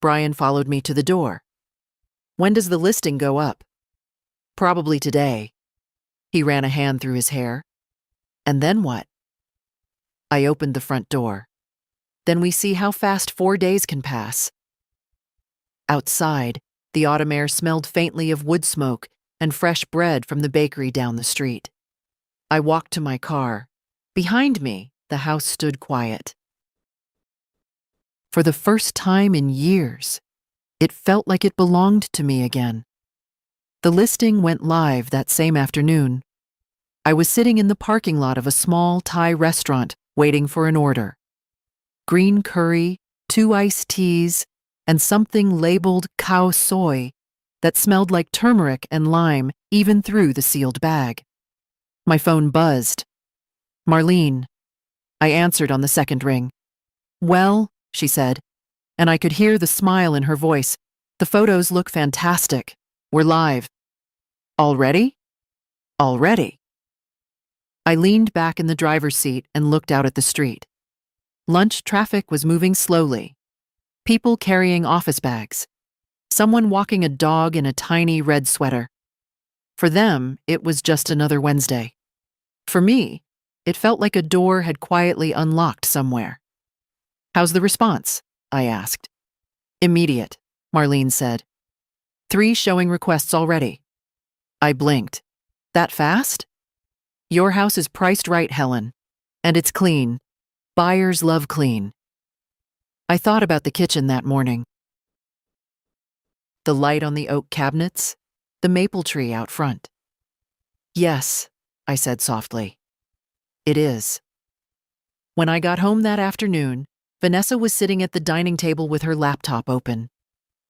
Brian followed me to the door. When does the listing go up? Probably today. He ran a hand through his hair. And then what? I opened the front door. Then we see how fast 4 days can pass. Outside, the autumn air smelled faintly of wood smoke and fresh bread from the bakery down the street. I walked to my car. Behind me, the house stood quiet. For the first time in years, it felt like it belonged to me again. The listing went live that same afternoon. I was sitting in the parking lot of a small Thai restaurant waiting for an order. Green curry, 2 iced teas, and something labeled cow soy that smelled like turmeric and lime even through the sealed bag. My phone buzzed. Marlene. I answered on the second ring. Well, she said, and I could hear the smile in her voice. The photos look fantastic. We're live. Already? Already. I leaned back in the driver's seat and looked out at the street. Lunch traffic was moving slowly. People carrying office bags. Someone walking a dog in a tiny red sweater. For them, it was just another Wednesday. For me, it felt like a door had quietly unlocked somewhere. How's the response? I asked. Immediate, Marlene said. 3 showing requests already. I blinked. That fast? Your house is priced right, Helen. And it's clean. Buyers love clean. I thought about the kitchen that morning. The light on the oak cabinets, the maple tree out front. Yes, I said softly. It is. When I got home that afternoon, Vanessa was sitting at the dining table with her laptop open.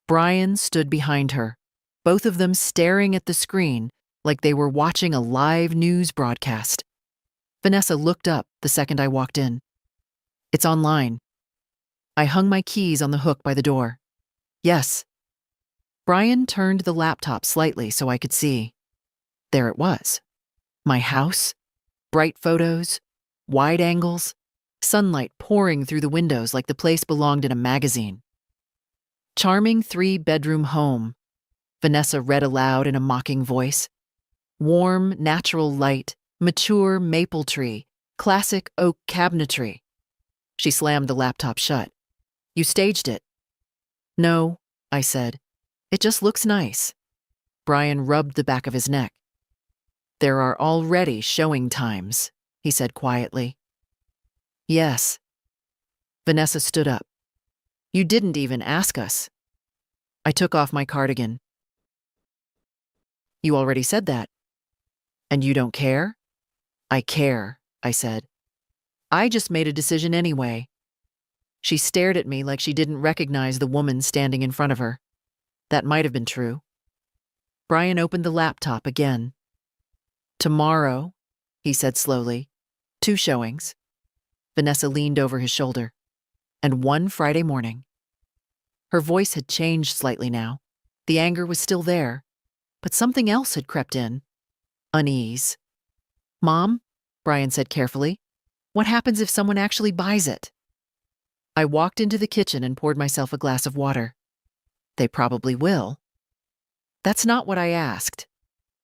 Brian stood behind her, both of them staring at the screen like they were watching a live news broadcast. Vanessa looked up the second I walked in. It's online. I hung my keys on the hook by the door. Yes. Brian turned the laptop slightly so I could see. There it was. My house, bright photos, wide angles, sunlight pouring through the windows like the place belonged in a magazine. Charming 3-bedroom home, Vanessa read aloud in a mocking voice. Warm, natural light, mature maple tree, classic oak cabinetry. She slammed the laptop shut. You staged it. No, I said. It just looks nice. Brian rubbed the back of his neck. There are already showing times, he said quietly. Yes. Vanessa stood up. You didn't even ask us. I took off my cardigan. You already said that. And you don't care? I care, I said. I just made a decision anyway. She stared at me like she didn't recognize the woman standing in front of her. That might have been true. Brian opened the laptop again. Tomorrow, he said slowly, 2 showings. Vanessa leaned over his shoulder. And 1 Friday morning. Her voice had changed slightly now. The anger was still there, but something else had crept in. Unease. Mom, Brian said carefully, what happens if someone actually buys it? I walked into the kitchen and poured myself a glass of water. They probably will. That's not what I asked.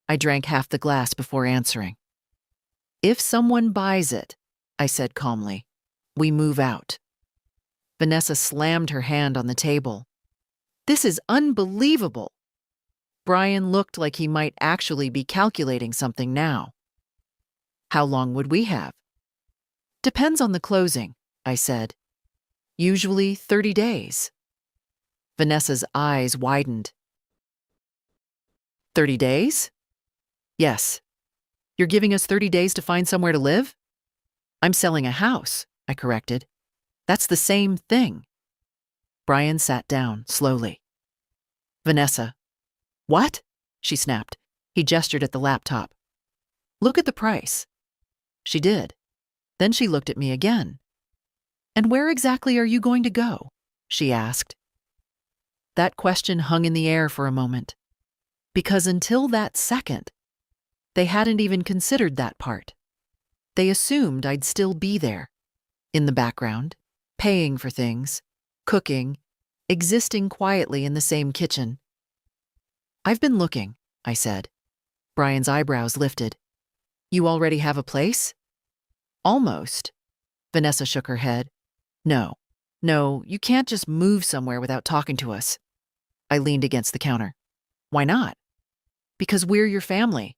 I drank half the glass before answering. If someone buys it, I said calmly, we move out. Vanessa slammed her hand on the table. This is unbelievable. Brian looked like he might actually be calculating something now. How long would we have? Depends on the closing, I said. Usually 30 days. Vanessa's eyes widened. 30 days? Yes. You're giving us 30 days to find somewhere to live? I'm selling a house, I corrected. That's the same thing. Brian sat down slowly. Vanessa. What? She snapped. He gestured at the laptop. Look at the price. She did. Then she looked at me again. And where exactly are you going to go? She asked. That question hung in the air for a moment. Because until that second, they hadn't even considered that part. They assumed I'd still be there, in the background, paying for things, cooking, existing quietly in the same kitchen. I've been looking, I said. Brian's eyebrows lifted. You already have a place? Almost. Vanessa shook her head. No, you can't just move somewhere without talking to us. I leaned against the counter. Why not? Because we're your family.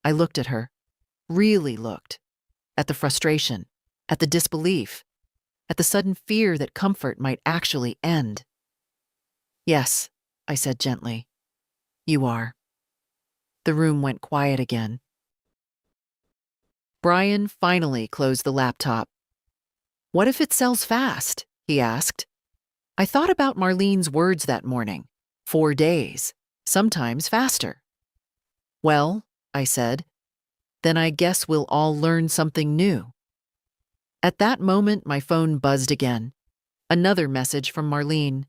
I looked at her, really looked, at the frustration, at the disbelief, at the sudden fear that comfort might actually end. Yes, I said gently. You are. The room went quiet again. Brian finally closed the laptop. What if it sells fast? He asked. I thought about Marlene's words that morning. 4 days, sometimes faster. Well, I said, then I guess we'll all learn something new. At that moment, my phone buzzed again. Another message from Marlene.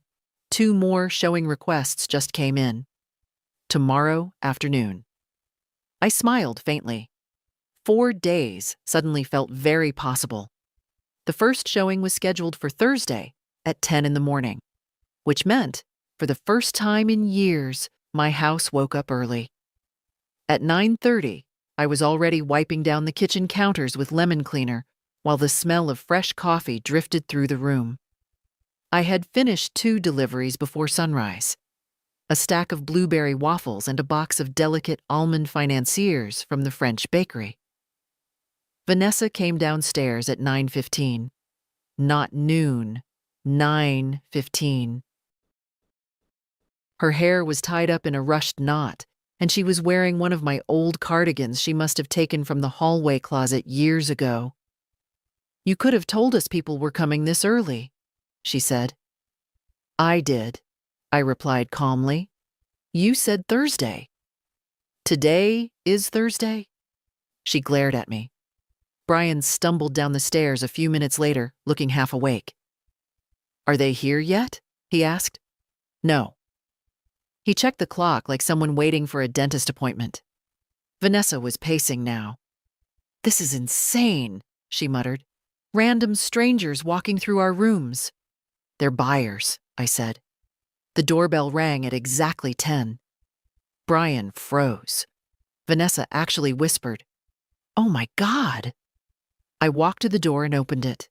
2 more showing requests just came in. Tomorrow afternoon. I smiled faintly. 4 days suddenly felt very possible. The first showing was scheduled for Thursday at 10 in the morning, which meant, for the first time in years, my house woke up early. At 9:30, I was already wiping down the kitchen counters with lemon cleaner while the smell of fresh coffee drifted through the room. I had finished 2 deliveries before sunrise. A stack of blueberry waffles and a box of delicate almond financiers from the French bakery. Vanessa came downstairs at 9:15. Not noon, 9:15. Her hair was tied up in a rushed knot, and she was wearing one of my old cardigans she must have taken from the hallway closet years ago. You could have told us people were coming this early, she said. I did, I replied calmly. You said Thursday. Today is Thursday? She glared at me. Brian stumbled down the stairs a few minutes later, looking half awake. Are they here yet? He asked. No. He checked the clock like someone waiting for a dentist appointment. Vanessa was pacing now. This is insane, she muttered. Random strangers walking through our rooms. They're buyers, I said. The doorbell rang at exactly 10. Brian froze. Vanessa actually whispered, Oh my God! I walked to the door and opened it.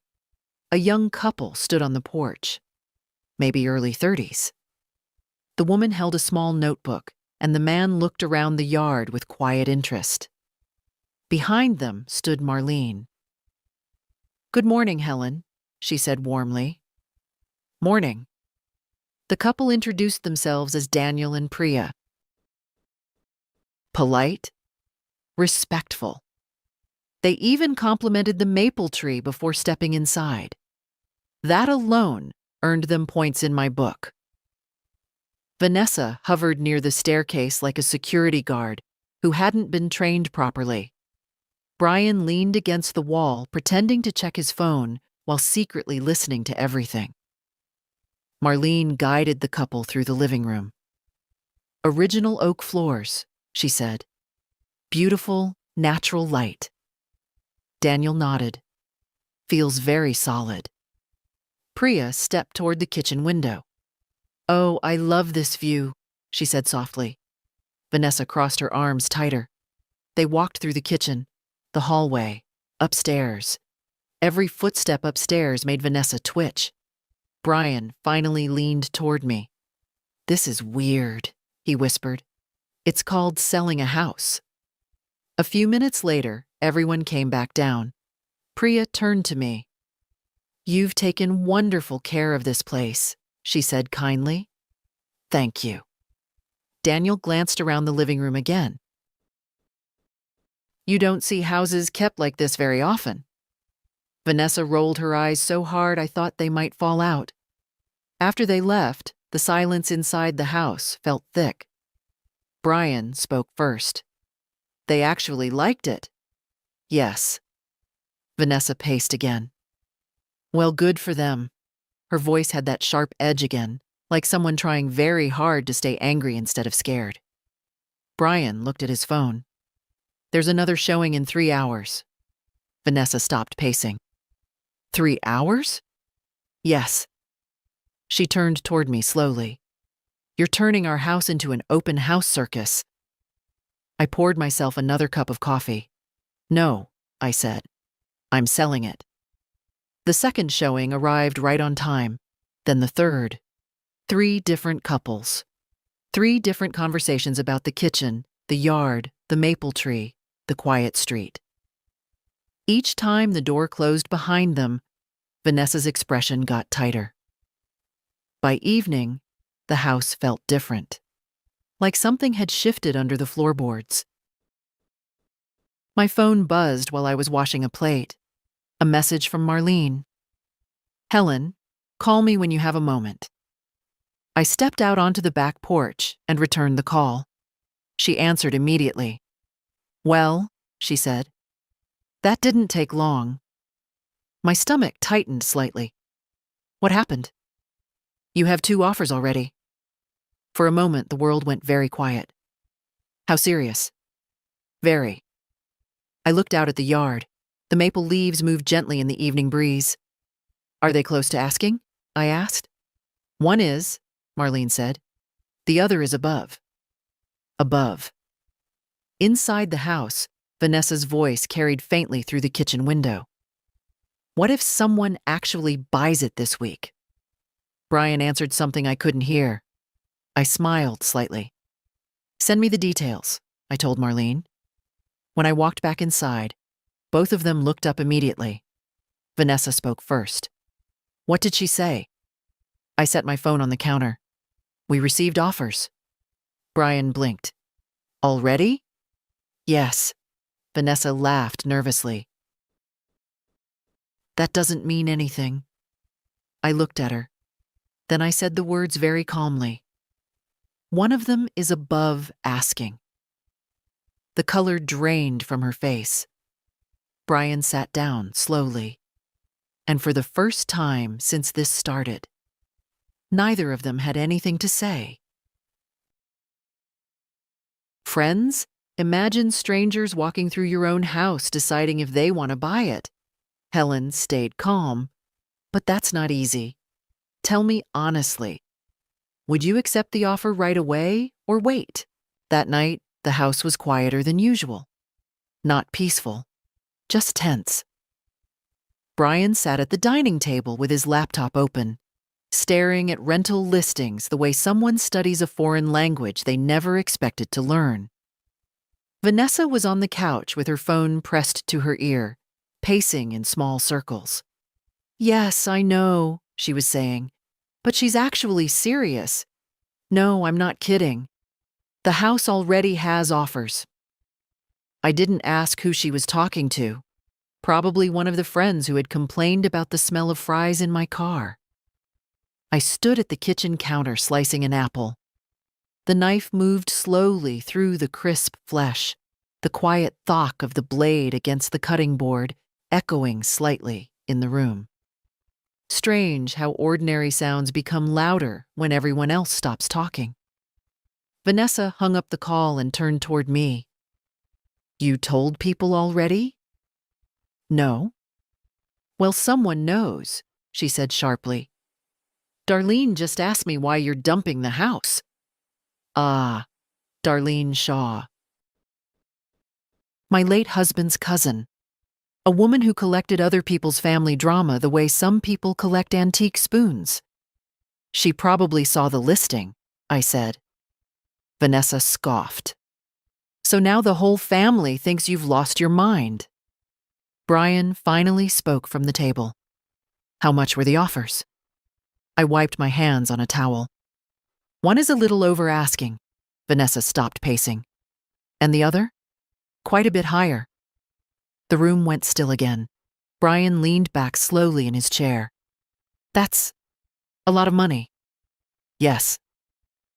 A young couple stood on the porch. Maybe early 30s. The woman held a small notebook, and the man looked around the yard with quiet interest. Behind them stood Marlene. "Good morning, Helen," she said warmly. "Morning." The couple introduced themselves as Daniel and Priya. Polite, respectful. They even complimented the maple tree before stepping inside. That alone earned them points in my book. Vanessa hovered near the staircase like a security guard who hadn't been trained properly. Brian leaned against the wall, pretending to check his phone while secretly listening to everything. Marlene guided the couple through the living room. "Original oak floors," she said. "Beautiful, natural light." Daniel nodded. "Feels very solid." Priya stepped toward the kitchen window. "Oh, I love this view," she said softly. Vanessa crossed her arms tighter. They walked through the kitchen, the hallway, upstairs. Every footstep upstairs made Vanessa twitch. Brian finally leaned toward me. "This is weird," he whispered. "It's called selling a house." A few minutes later, everyone came back down. Priya turned to me. "You've taken wonderful care of this place," she said kindly. "Thank you." Daniel glanced around the living room again. "You don't see houses kept like this very often." Vanessa rolled her eyes so hard I thought they might fall out. After they left, the silence inside the house felt thick. Brian spoke first. "They actually liked it." "Yes." Vanessa paced again. "Well, good for them." Her voice had that sharp edge again, like someone trying very hard to stay angry instead of scared. Brian looked at his phone. "There's another showing in 3 hours." Vanessa stopped pacing. 3 hours? "Yes." She turned toward me slowly. "You're turning our house into an open house circus." I poured myself another cup of coffee. "No," I said. "I'm selling it." The second showing arrived right on time. Then the third. 3 different couples. 3 different conversations about the kitchen, the yard, the maple tree, the quiet street. Each time the door closed behind them, Vanessa's expression got tighter. By evening, the house felt different, like something had shifted under the floorboards. My phone buzzed while I was washing a plate. A message from Marlene. "Helen, call me when you have a moment." I stepped out onto the back porch and returned the call. She answered immediately. "Well," she said. That didn't take long. My stomach tightened slightly. "What happened?" "You have 2 offers already." For a moment, the world went very quiet. "How serious?" "Very." I looked out at the yard. The maple leaves moved gently in the evening breeze. "Are they close to asking?" I asked. "One is," Marlene said. "The other is above." Above. Inside the house, Vanessa's voice carried faintly through the kitchen window. "What if someone actually buys it this week?" Brian answered something I couldn't hear. I smiled slightly. "Send me the details," I told Marlene. When I walked back inside, both of them looked up immediately. Vanessa spoke first. "What did she say?" I set my phone on the counter. "We received offers." Brian blinked. "Already?" "Yes." Vanessa laughed nervously. "That doesn't mean anything." I looked at her. Then I said the words very calmly. "One of them is above asking." The color drained from her face. Brian sat down slowly. And for the first time since this started, neither of them had anything to say. Friends? Imagine strangers walking through your own house deciding if they want to buy it. Helen stayed calm. "But that's not easy. Tell me honestly, would you accept the offer right away or wait?" That night, the house was quieter than usual. Not peaceful, just tense. Brian sat at the dining table with his laptop open, staring at rental listings the way someone studies a foreign language they never expected to learn. Vanessa was on the couch with her phone pressed to her ear, pacing in small circles. "Yes, I know," she was saying, "but she's actually serious. No, I'm not kidding. The house already has offers." I didn't ask who she was talking to. Probably one of the friends who had complained about the smell of fries in my car. I stood at the kitchen counter slicing an apple. The knife moved slowly through the crisp flesh, the quiet thock of the blade against the cutting board echoing slightly in the room. Strange how ordinary sounds become louder when everyone else stops talking. Vanessa hung up the call and turned toward me. "You told people already?" "No." "Well, someone knows," she said sharply. "Darlene just asked me why you're dumping the house." "Ah, Darlene Shaw. My late husband's cousin. A woman who collected other people's family drama the way some people collect antique spoons." "She probably saw the listing," I said. Vanessa scoffed. "So now the whole family thinks you've lost your mind." Brian finally spoke from the table. "How much were the offers?" I wiped my hands on a towel. "One is a little over asking." Vanessa stopped pacing. "And the other? Quite a bit higher." The room went still again. Brian leaned back slowly in his chair. "That's a lot of money." "Yes."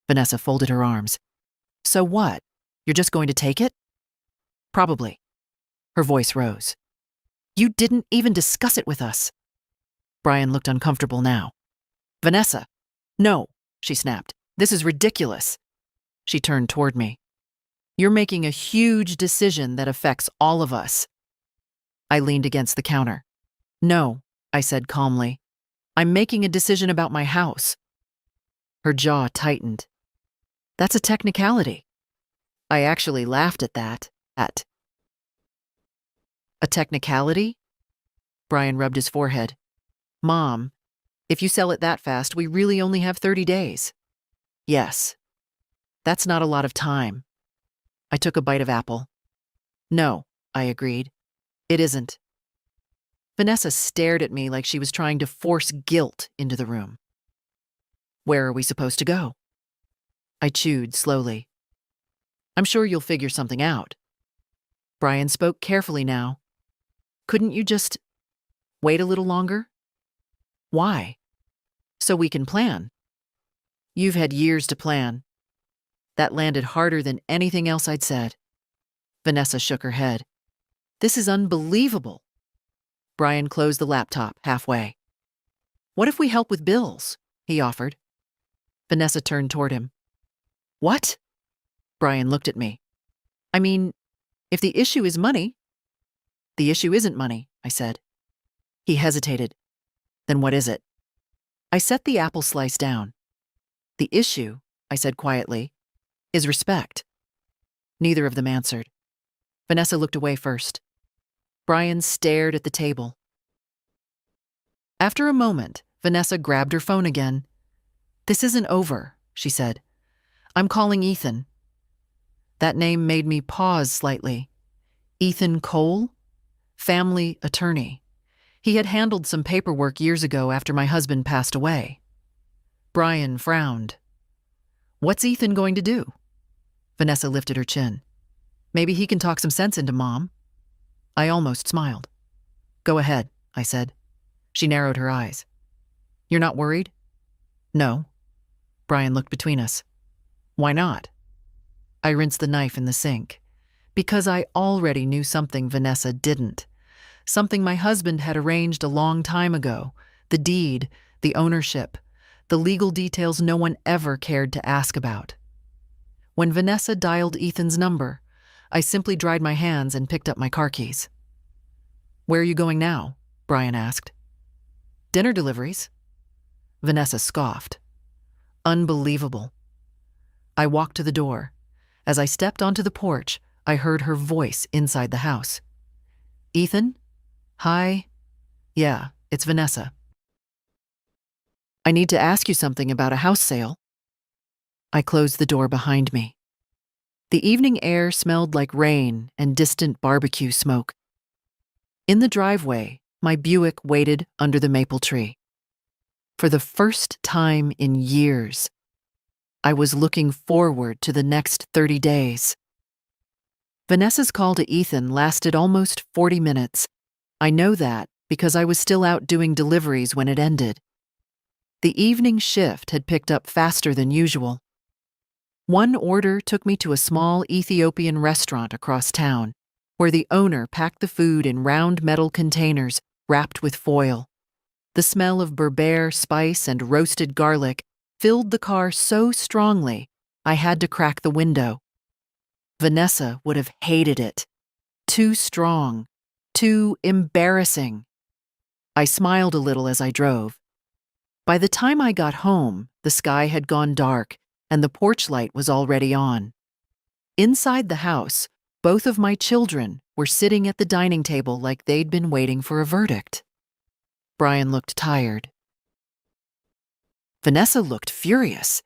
Vanessa folded her arms. "So what? You're just going to take it?" "Probably." Her voice rose. "You didn't even discuss it with us." Brian looked uncomfortable now. "Vanessa." "No," she snapped. "This is ridiculous." She turned toward me. "You're making a huge decision that affects all of us." I leaned against the counter. "No," I said calmly. "I'm making a decision about my house." Her jaw tightened. "That's a technicality." I actually laughed at that. At a technicality? Brian rubbed his forehead. "Mom, if you sell it that fast, we really only have 30 days. "Yes." "That's not a lot of time." I took a bite of apple. "No," I agreed. "It isn't." Vanessa stared at me like she was trying to force guilt into the room. "Where are we supposed to go?" I chewed slowly. "I'm sure you'll figure something out." Brian spoke carefully now. "Couldn't you just wait a little longer?" "Why?" "So we can plan." "You've had years to plan." That landed harder than anything else I'd said. Vanessa shook her head. "This is unbelievable." Brian closed the laptop halfway. "What if we help with bills?" he offered. Vanessa turned toward him. "What?" Brian looked at me. "I mean, if the issue is money." "The issue isn't money," I said. He hesitated. "Then what is it?" I set the apple slice down. "The issue," I said quietly, "is respect." Neither of them answered. Vanessa looked away first. Brian stared at the table. After a moment, Vanessa grabbed her phone again. "This isn't over," she said. "I'm calling Ethan." That name made me pause slightly. Ethan Cole? Family attorney. He had handled some paperwork years ago after my husband passed away. Brian frowned. "What's Ethan going to do?" Vanessa lifted her chin. "Maybe he can talk some sense into Mom." I almost smiled. "Go ahead," I said. She narrowed her eyes. "You're not worried?" "No." Brian looked between us. "Why not?" I rinsed the knife in the sink. Because I already knew something Vanessa didn't. Something my husband had arranged a long time ago. The deed, the ownership, the legal details no one ever cared to ask about. When Vanessa dialed Ethan's number, I simply dried my hands and picked up my car keys. "Where are you going now?" Brian asked. "Dinner deliveries." Vanessa scoffed. Unbelievable. I walked to the door. As I stepped onto the porch, I heard her voice inside the house. "Ethan? Hi. Yeah, it's Vanessa. I need to ask you something about a house sale." I closed the door behind me. The evening air smelled like rain and distant barbecue smoke. In the driveway, my Buick waited under the maple tree. For the first time in years, I was looking forward to the next 30 days. Vanessa's call to Ethan lasted almost 40 minutes. I know that because I was still out doing deliveries when it ended. The evening shift had picked up faster than usual. One order took me to a small Ethiopian restaurant across town, where the owner packed the food in round metal containers wrapped with foil. The smell of berbere, spice, and roasted garlic filled the car so strongly I had to crack the window. Vanessa would have hated it. Too strong. Too embarrassing. I smiled a little as I drove. By the time I got home, the sky had gone dark and the porch light was already on. Inside the house, both of my children were sitting at the dining table like they'd been waiting for a verdict. Brian looked tired. Vanessa looked furious.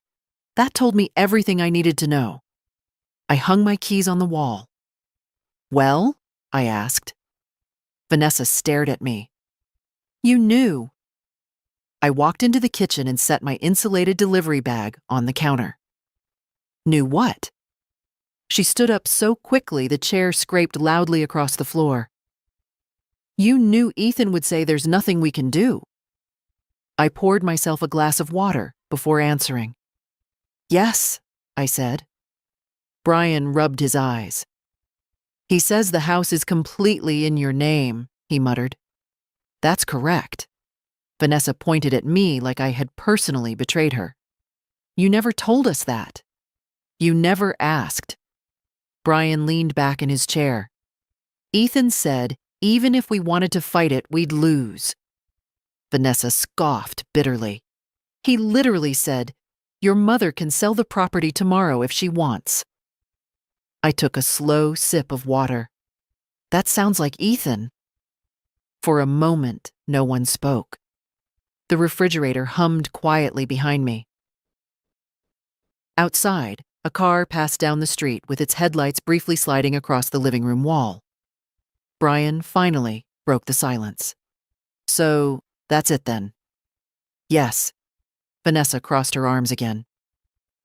That told me everything I needed to know. I hung my keys on the wall. "Well?" I asked. Vanessa stared at me. "You knew." I walked into the kitchen and set my insulated delivery bag on the counter. "Knew what?" She stood up so quickly the chair scraped loudly across the floor. "You knew Ethan would say there's nothing we can do." I poured myself a glass of water before answering. "Yes," I said. Brian rubbed his eyes. "He says the house is completely in your name," he muttered. "That's correct." Vanessa pointed at me like I had personally betrayed her. "You never told us that. You never asked." Brian leaned back in his chair. "Ethan said even if we wanted to fight it, we'd lose." Vanessa scoffed bitterly. "He literally said, 'Your mother can sell the property tomorrow if she wants.'" I took a slow sip of water. That sounds like Ethan. For a moment, no one spoke. The refrigerator hummed quietly behind me. Outside, a car passed down the street with its headlights briefly sliding across the living room wall. Brian finally broke the silence. "So, that's it then?" "Yes." Vanessa crossed her arms again.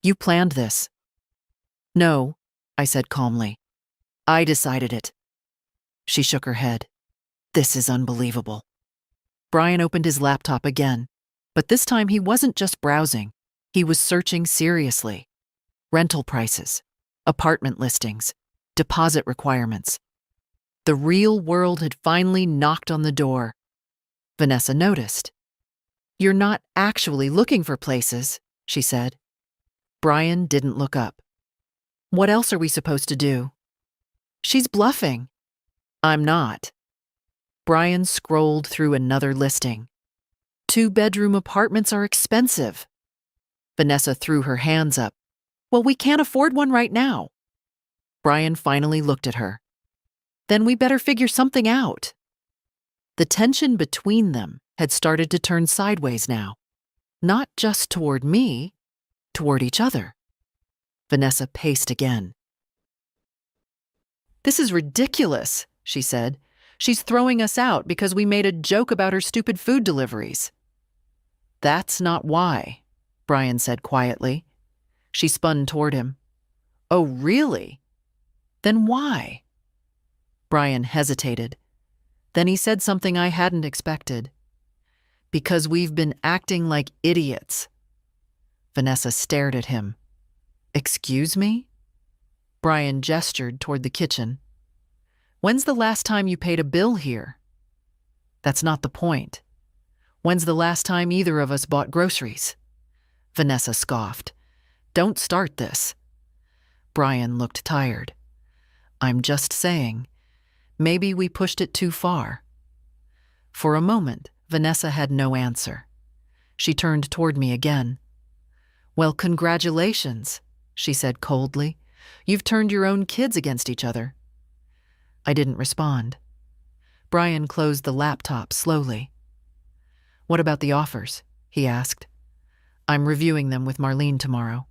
"You planned this." "No," I said calmly. "I decided it." She shook her head. "This is unbelievable." Brian opened his laptop again, but this time he wasn't just browsing. He was searching seriously. Rental prices, apartment listings, deposit requirements. The real world had finally knocked on the door. Vanessa noticed. "You're not actually looking for places," she said. Brian didn't look up. "What else are we supposed to do?" "She's bluffing." "I'm not." Brian scrolled through another listing. 2-bedroom apartments are expensive. Vanessa threw her hands up. "Well, we can't afford one right now." Brian finally looked at her. "Then we better figure something out." The tension between them had started to turn sideways now. Not just toward me, toward each other. Vanessa paced again. "This is ridiculous," she said. "She's throwing us out because we made a joke about her stupid food deliveries." "That's not why," Brian said quietly. She spun toward him. "Oh, really? Then why?" Brian hesitated. Then he said something I hadn't expected. "Because we've been acting like idiots." Vanessa stared at him. "Excuse me?" Brian gestured toward the kitchen. "When's the last time you paid a bill here?" "That's not the point. When's the last time either of us bought groceries?" Vanessa scoffed. "Don't start this." Brian looked tired. "I'm just saying, maybe we pushed it too far." For a moment, Vanessa had no answer. She turned toward me again. "Well, congratulations," she said coldly. "You've turned your own kids against each other." I didn't respond. Brian closed the laptop slowly. "What about the offers?" he asked. "I'm reviewing them with Marlene tomorrow."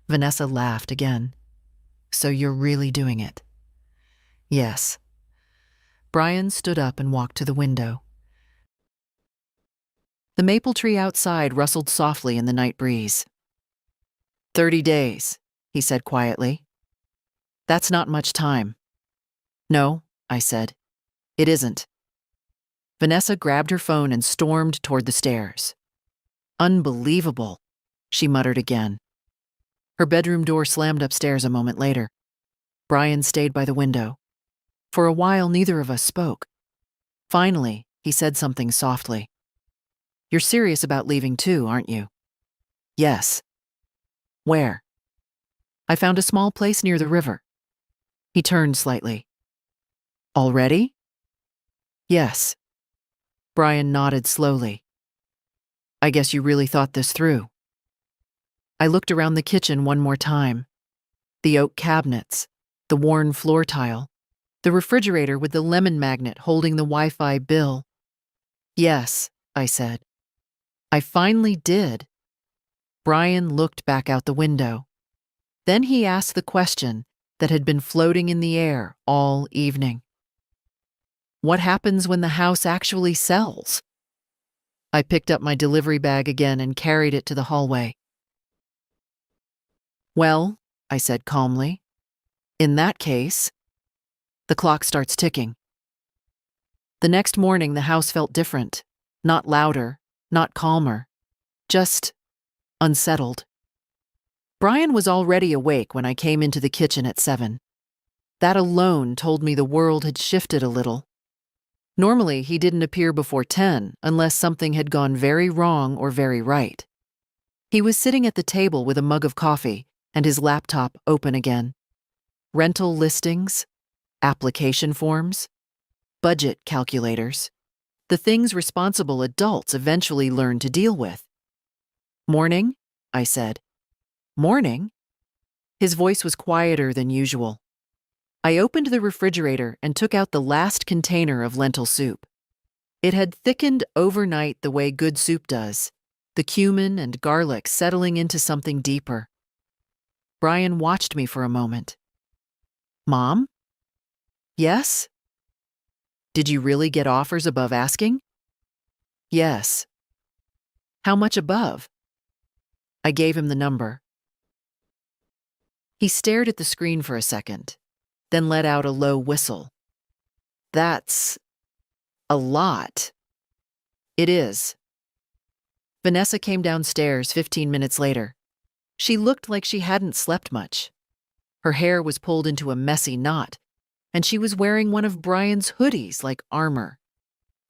Vanessa laughed again. So you're really doing it? Yes. Brian stood up and walked to the window. The maple tree outside rustled softly in the night breeze. 30 days, he said quietly. That's not much time. No, I said. It isn't. Vanessa grabbed her phone and stormed toward the stairs. Unbelievable, she muttered again. Her bedroom door slammed upstairs a moment later. Brian stayed by the window. For a while, neither of us spoke. Finally, he said something softly. You're serious about leaving too, aren't you? Yes. Where? I found a small place near the river. He turned slightly. Already? Yes. Brian nodded slowly. I guess you really thought this through. I looked around the kitchen one more time. The oak cabinets, the worn floor tile, the refrigerator with the lemon magnet holding the Wi-Fi bill. Yes, I said. I finally did. Brian looked back out the window. Then he asked the question that had been floating in the air all evening. What happens when the house actually sells? I picked up my delivery bag again and carried it to the hallway. Well, I said calmly, in that case, the clock starts ticking. The next morning, the house felt different, not louder, not calmer, just unsettled. Brian was already awake when I came into the kitchen at 7. That alone told me the world had shifted a little. Normally, he didn't appear before 10 unless something had gone very wrong or very right. He was sitting at the table with a mug of coffee and his laptop open again. Rental listings, application forms, budget calculators, the things responsible adults eventually learn to deal with. Morning, I said. Morning? His voice was quieter than usual. I opened the refrigerator and took out the last container of lentil soup. It had thickened overnight the way good soup does, the cumin and garlic settling into something deeper. Brian watched me for a moment. Mom? Yes? Did you really get offers above asking? Yes. How much above? I gave him the number. He stared at the screen for a second, then let out a low whistle. That's a lot. It is. Vanessa came downstairs 15 minutes later. She looked like she hadn't slept much. Her hair was pulled into a messy knot, and she was wearing one of Brian's hoodies like armor.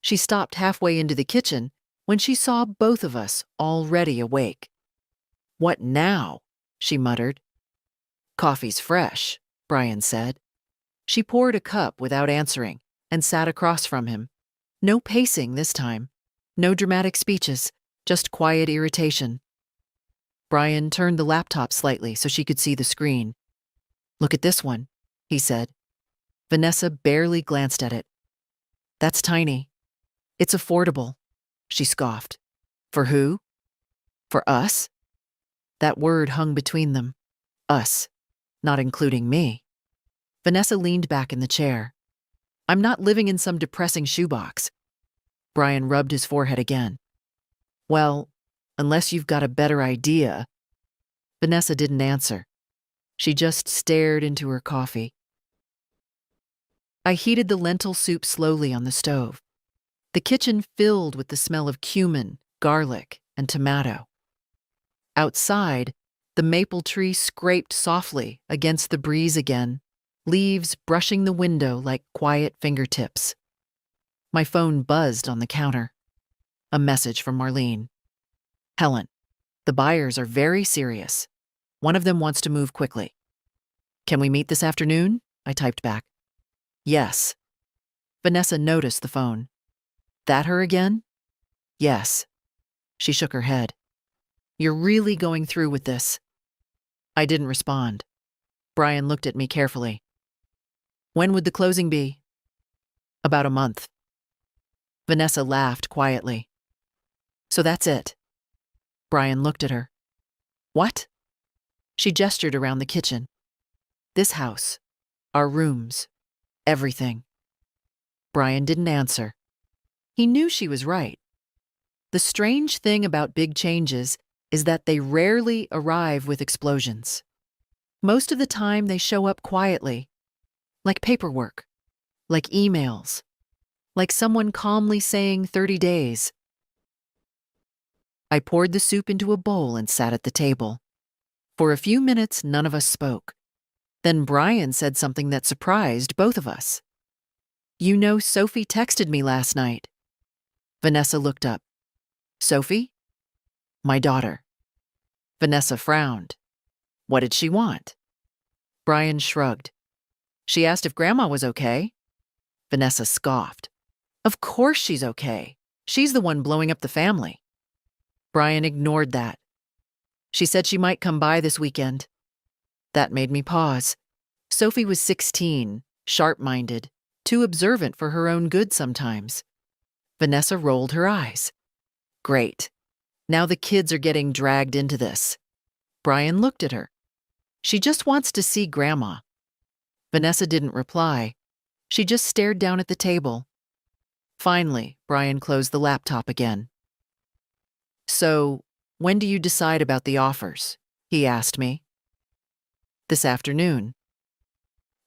She stopped halfway into the kitchen when she saw both of us already awake. What now? She muttered. Coffee's fresh, Brian said. She poured a cup without answering and sat across from him. No pacing this time. No dramatic speeches, just quiet irritation. Brian turned the laptop slightly so she could see the screen. Look at this one, he said. Vanessa barely glanced at it. That's tiny. It's affordable, she scoffed. For who? For us? That word hung between them. Us, not including me. Vanessa leaned back in the chair. I'm not living in some depressing shoebox. Brian rubbed his forehead again. Well, unless you've got a better idea. Vanessa didn't answer. She just stared into her coffee. I heated the lentil soup slowly on the stove. The kitchen filled with the smell of cumin, garlic, and tomato. Outside, the maple tree scraped softly against the breeze again, leaves brushing the window like quiet fingertips. My phone buzzed on the counter. A message from Marlene. Helen, the buyers are very serious. One of them wants to move quickly. Can we meet this afternoon? I typed back. Yes. Vanessa noticed the phone. That her again? Yes. She shook her head. You're really going through with this? I didn't respond. Brian looked at me carefully. When would the closing be? About a month. Vanessa laughed quietly. So that's it. Brian looked at her. What? She gestured around the kitchen. This house, our rooms, everything. Brian didn't answer. He knew she was right. The strange thing about big changes is that they rarely arrive with explosions. Most of the time, they show up quietly, like paperwork, like emails, like someone calmly saying 30 days. I poured the soup into a bowl and sat at the table. For a few minutes, none of us spoke. Then Brian said something that surprised both of us. "You know, Sophie texted me last night." Vanessa looked up. "Sophie?" "My daughter." Vanessa frowned. "What did she want?" Brian shrugged. "She asked if Grandma was okay." Vanessa scoffed. "Of course she's okay. She's the one blowing up the family." Brian ignored that. "She said she might come by this weekend." That made me pause. Sophie was 16, sharp-minded, too observant for her own good sometimes. Vanessa rolled her eyes. "Great. Now the kids are getting dragged into this." Brian looked at her. "She just wants to see Grandma." Vanessa didn't reply. She just stared down at the table. Finally, Brian closed the laptop again. "So, when do you decide about the offers?" he asked me. "This afternoon."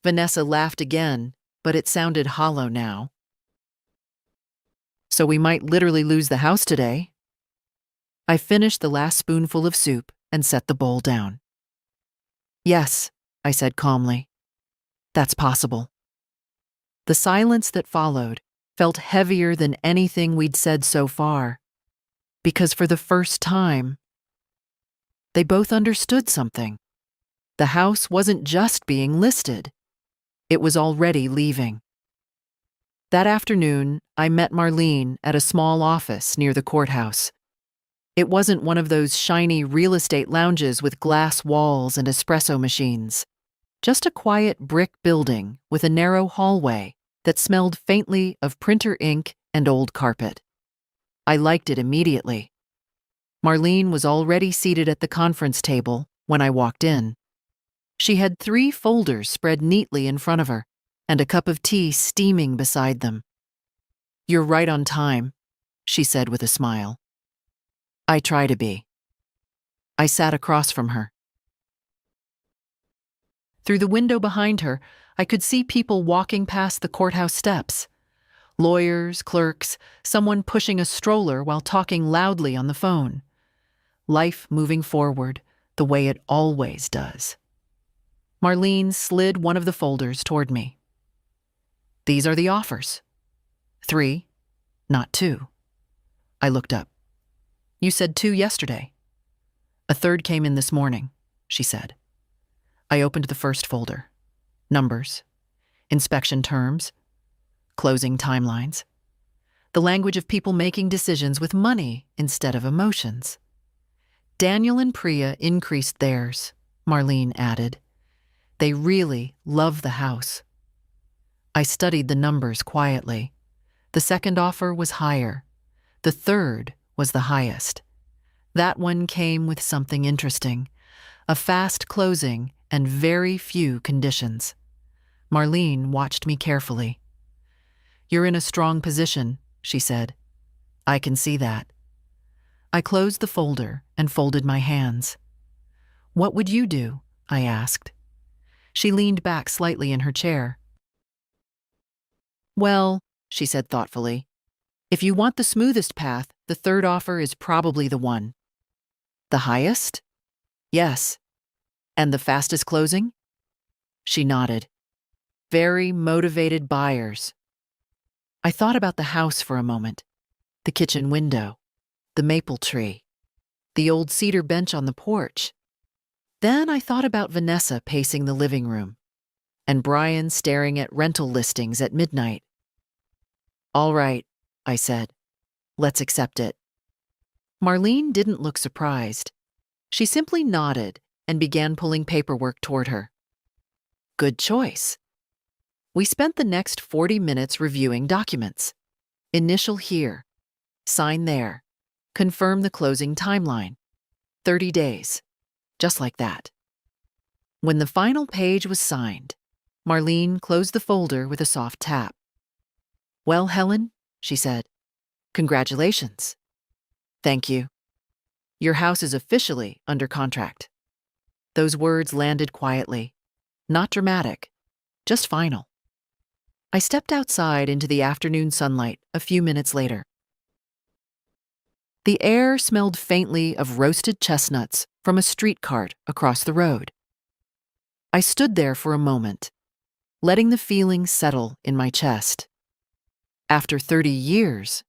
Vanessa laughed again, but it sounded hollow now. "So we might literally lose the house today." I finished the last spoonful of soup and set the bowl down. "Yes," I said calmly. "That's possible." The silence that followed felt heavier than anything we'd said so far, because for the first time, they both understood something. The house wasn't just being listed. It was already leaving. That afternoon, I met Marlene at a small office near the courthouse. It wasn't one of those shiny real estate lounges with glass walls and espresso machines. Just a quiet brick building with a narrow hallway that smelled faintly of printer ink and old carpet. I liked it immediately. Marlene was already seated at the conference table when I walked in. She had 3 folders spread neatly in front of her and a cup of tea steaming beside them. "You're right on time," she said with a smile. "I try to be." I sat across from her. Through the window behind her, I could see people walking past the courthouse steps. Lawyers, clerks, someone pushing a stroller while talking loudly on the phone. Life moving forward the way it always does. Marlene slid one of the folders toward me. "These are the offers. 3, not 2. I looked up. "You said 2 yesterday." "A third came in this morning," she said. I opened the first folder. Numbers, inspection terms, closing timelines. The language of people making decisions with money instead of emotions. "Daniel and Priya increased theirs," Marlene added. "They really love the house." I studied the numbers quietly. The second offer was higher. The third was the highest. That one came with something interesting, a fast closing and very few conditions. Marlene watched me carefully. "You're in a strong position," she said. "I can see that." I closed the folder and folded my hands. "What would you do?" I asked. She leaned back slightly in her chair. "Well," she said thoughtfully, "if you want the smoothest path, the third offer is probably the one." "The highest?" "Yes." "And the fastest closing?" She nodded. "Very motivated buyers." I thought about the house for a moment. The kitchen window, the maple tree, the old cedar bench on the porch. Then I thought about Vanessa pacing the living room, and Brian staring at rental listings at midnight. "All right," I said. "Let's accept it." Marlene didn't look surprised. She simply nodded and began pulling paperwork toward her. Good choice. We spent the next 40 minutes reviewing documents. Initial here, sign there, confirm the closing timeline. 30 days, just like that. When the final page was signed, Marlene closed the folder with a soft tap. "Well, Helen," she said, "congratulations." "Thank you. Your house is officially under contract." Those words landed quietly, not dramatic, just final. I stepped outside into the afternoon sunlight a few minutes later. The air smelled faintly of roasted chestnuts from a street cart across the road. I stood there for a moment, letting the feeling settle in my chest. After 30 years,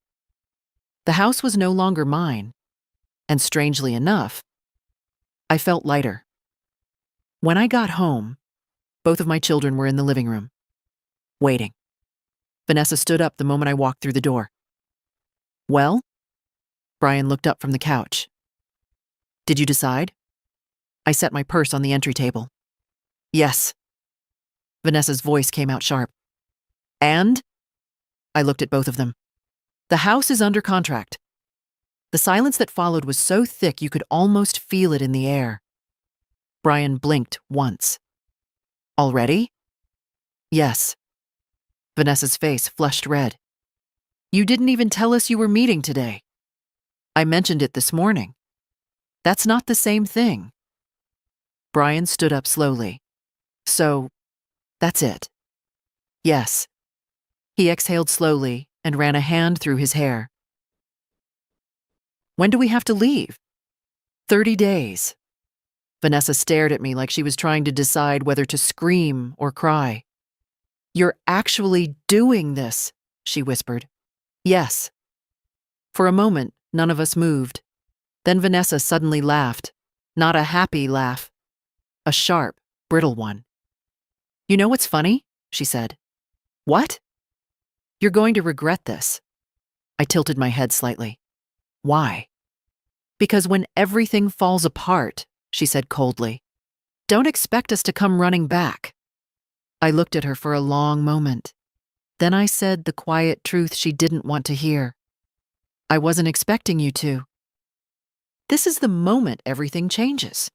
the house was no longer mine, and strangely enough, I felt lighter. When I got home, both of my children were in the living room, waiting. Vanessa stood up the moment I walked through the door. "Well?" Brian looked up from the couch. "Did you decide?" I set my purse on the entry table. "Yes." Vanessa's voice came out sharp. "And?" I looked at both of them. "The house is under contract." The silence that followed was so thick you could almost feel it in the air. Brian blinked once. "Already?" "Yes." Vanessa's face flushed red. "You didn't even tell us you were meeting today." "I mentioned it this morning." "That's not the same thing." Brian stood up slowly. "So, that's it." "Yes." He exhaled slowly and ran a hand through his hair. "When do we have to leave?" 30 days. Vanessa stared at me like she was trying to decide whether to scream or cry. "You're actually doing this," she whispered. "Yes." For a moment, none of us moved. Then Vanessa suddenly laughed. Not a happy laugh. A sharp, brittle one. "You know what's funny?" she said. "What?" "You're going to regret this." I tilted my head slightly. "Why?" "Because when everything falls apart," she said coldly, "don't expect us to come running back." I looked at her for a long moment. Then I said the quiet truth she didn't want to hear. "I wasn't expecting you to." This is the moment everything changes.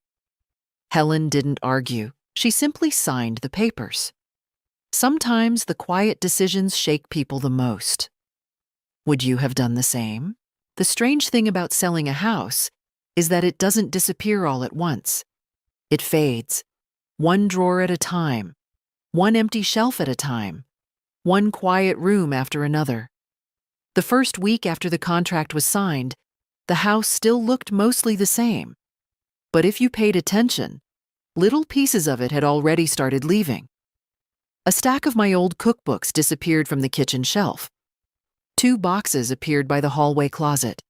Helen didn't argue. She simply signed the papers. Sometimes the quiet decisions shake people the most. Would you have done the same? The strange thing about selling a house is that it doesn't disappear all at once. It fades, one drawer at a time, one empty shelf at a time, one quiet room after another. The first week after the contract was signed, the house still looked mostly the same. But if you paid attention, little pieces of it had already started leaving. A stack of my old cookbooks disappeared from the kitchen shelf. 2 boxes appeared by the hallway closet.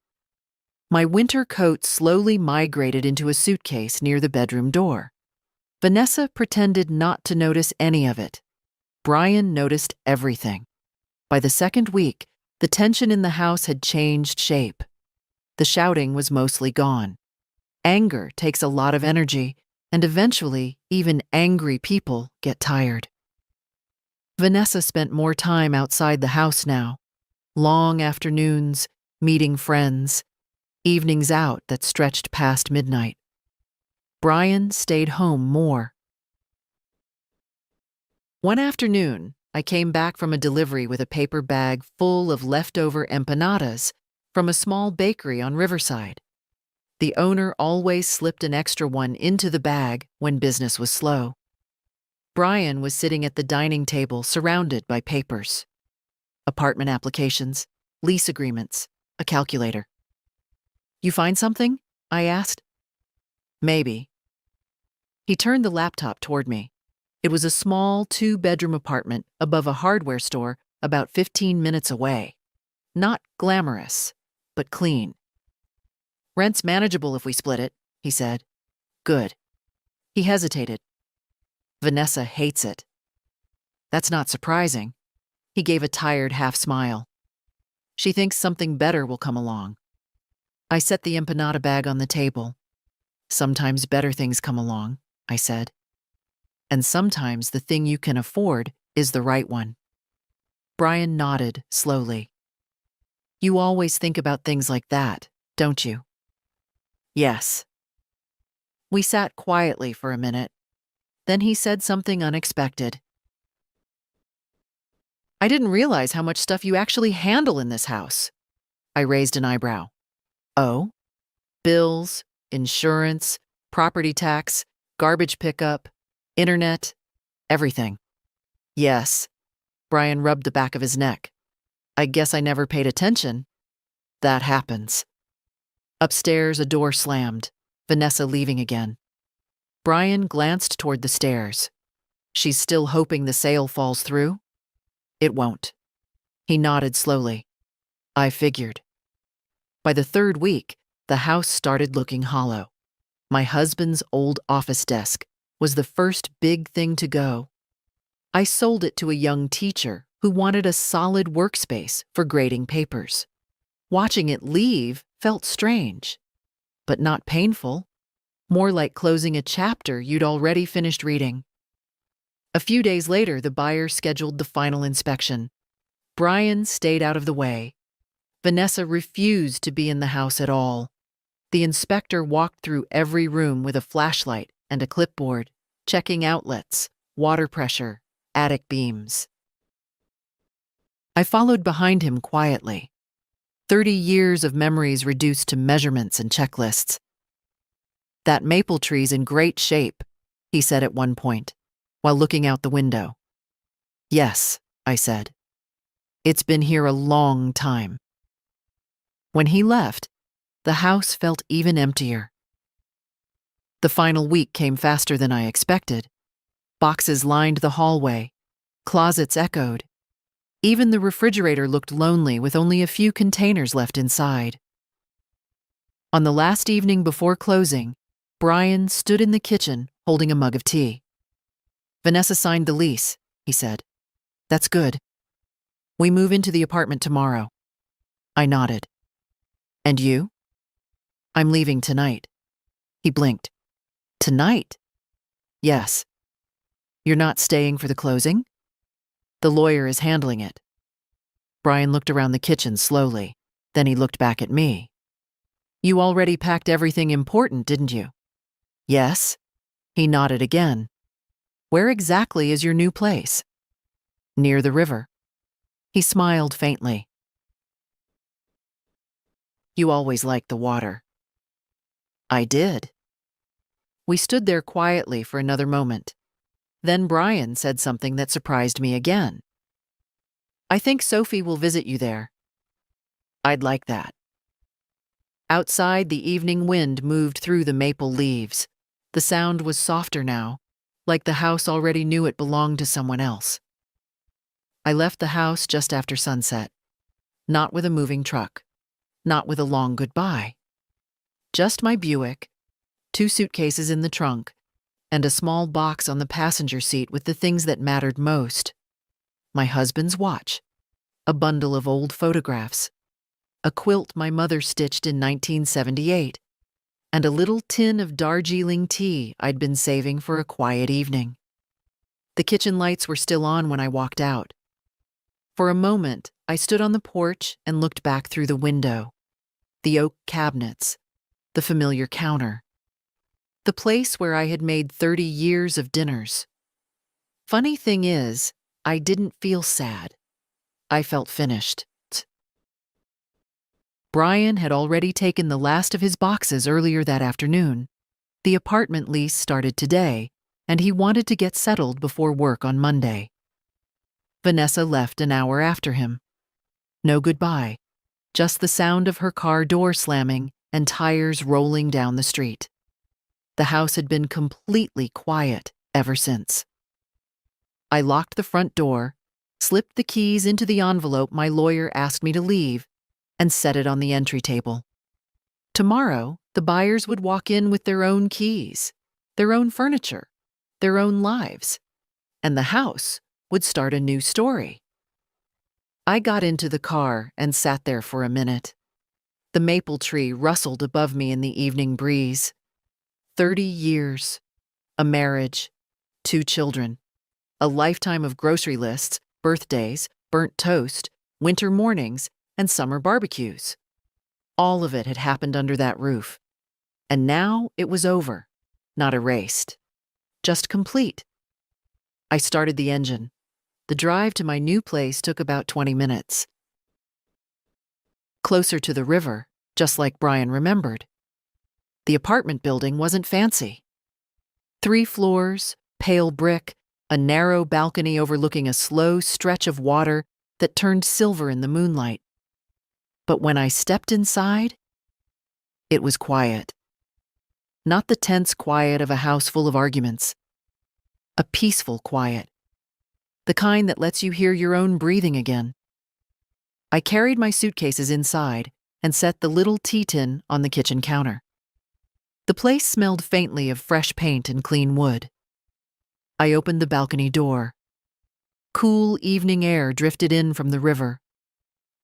My winter coat slowly migrated into a suitcase near the bedroom door. Vanessa pretended not to notice any of it. Brian noticed everything. By the second week, the tension in the house had changed shape. The shouting was mostly gone. Anger takes a lot of energy, and eventually, even angry people get tired. Vanessa spent more time outside the house now. Long afternoons, meeting friends, evenings out that stretched past midnight. Brian stayed home more. One afternoon, I came back from a delivery with a paper bag full of leftover empanadas from a small bakery on Riverside. The owner always slipped an extra one into the bag when business was slow. Brian was sitting at the dining table surrounded by papers. Apartment applications, lease agreements, a calculator. "You find something?" I asked. "Maybe." He turned the laptop toward me. It was a small 2-bedroom apartment above a hardware store about 15 minutes away. Not glamorous, but clean. "Rent's manageable if we split it," he said. "Good." He hesitated. "Vanessa hates it." "That's not surprising." He gave a tired half smile. "She thinks something better will come along." I set the empanada bag on the table. "Sometimes better things come along," I said. "And sometimes the thing you can afford is the right one." Brian nodded slowly. "You always think about things like that, don't you?" "Yes." We sat quietly for a minute. Then he said something unexpected. I didn't realize how much stuff you actually handle in this house. I raised an eyebrow. Oh? Bills, insurance, property tax, garbage pickup, internet, everything. Yes. Brian rubbed the back of his neck. I guess I never paid attention. That happens. Upstairs, a door slammed, Vanessa leaving again. Brian glanced toward the stairs. She's still hoping the sale falls through? It won't. He nodded slowly. I figured. By the third week, the house started looking hollow. My husband's old office desk was the first big thing to go. I sold it to a young teacher who wanted a solid workspace for grading papers. Watching it leave felt strange, but not painful, more like closing a chapter you'd already finished reading. A few days later, the buyer scheduled the final inspection. Brian stayed out of the way. Vanessa refused to be in the house at all. The inspector walked through every room with a flashlight and a clipboard, checking outlets, water pressure, attic beams. I followed behind him quietly. 30 years of memories reduced to measurements and checklists. That maple tree's in great shape, he said at one point, while looking out the window. Yes, I said. It's been here a long time. When he left, the house felt even emptier. The final week came faster than I expected. Boxes lined the hallway. Closets echoed. Even the refrigerator looked lonely with only a few containers left inside. On the last evening before closing, Brian stood in the kitchen holding a mug of tea. Vanessa signed the lease, he said. That's good. We move into the apartment tomorrow. I nodded. And you? I'm leaving tonight. He blinked. Tonight? Yes. You're not staying for the closing? The lawyer is handling it. Brian looked around the kitchen slowly. Then he looked back at me. You already packed everything important, didn't you? Yes. He nodded again. Where exactly is your new place? Near the river. He smiled faintly. You always liked the water. I did. We stood there quietly for another moment. Then Brian said something that surprised me again. I think Sophie will visit you there. I'd like that. Outside, the evening wind moved through the maple leaves. The sound was softer now, like the house already knew it belonged to someone else. I left the house just after sunset. Not with a moving truck. Not with a long goodbye. Just my Buick, 2 suitcases in the trunk, and a small box on the passenger seat with the things that mattered most. My husband's watch, a bundle of old photographs, a quilt my mother stitched in 1978, and a little tin of Darjeeling tea I'd been saving for a quiet evening. The kitchen lights were still on when I walked out. For a moment, I stood on the porch and looked back through the window. The oak cabinets, the familiar counter, the place where I had made 30 years of dinners. Funny thing is, I didn't feel sad. I felt finished. Brian had already taken the last of his boxes earlier that afternoon. The apartment lease started today, and he wanted to get settled before work on Monday. Vanessa left an hour after him. No goodbye, just the sound of her car door slamming and tires rolling down the street. The house had been completely quiet ever since. I locked the front door, slipped the keys into the envelope my lawyer asked me to leave, and set it on the entry table. Tomorrow, the buyers would walk in with their own keys, their own furniture, their own lives, and the house would start a new story. I got into the car and sat there for a minute. The maple tree rustled above me in the evening breeze. 30 years, a marriage, 2 children, a lifetime of grocery lists, birthdays, burnt toast, winter mornings, and summer barbecues. All of it had happened under that roof. And now it was over, not erased, just complete. I started the engine. The drive to my new place took about 20 minutes. Closer to the river, just like Brian remembered. The apartment building wasn't fancy. 3 floors, pale brick, a narrow balcony overlooking a slow stretch of water that turned silver in the moonlight. But when I stepped inside, it was quiet. Not the tense quiet of a house full of arguments. A peaceful quiet. The kind that lets you hear your own breathing again. I carried my suitcases inside and set the little tea tin on the kitchen counter. The place smelled faintly of fresh paint and clean wood. I opened the balcony door. Cool evening air drifted in from the river.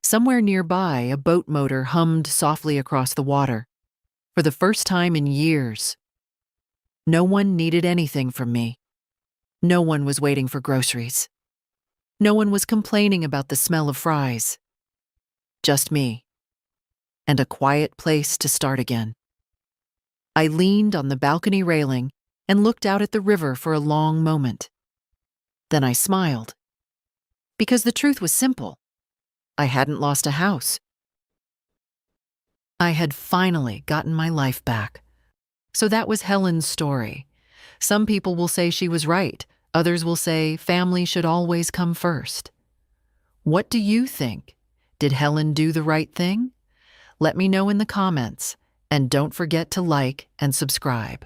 Somewhere nearby, a boat motor hummed softly across the water. For the first time in years. No one needed anything from me. No one was waiting for groceries. No one was complaining about the smell of fries. Just me. And a quiet place to start again. I leaned on the balcony railing and looked out at the river for a long moment. Then I smiled. Because the truth was simple. I hadn't lost a house. I had finally gotten my life back. So that was Helen's story. Some people will say she was right. Others will say family should always come first. What do you think? Did Helen do the right thing? Let me know in the comments, and don't forget to like and subscribe.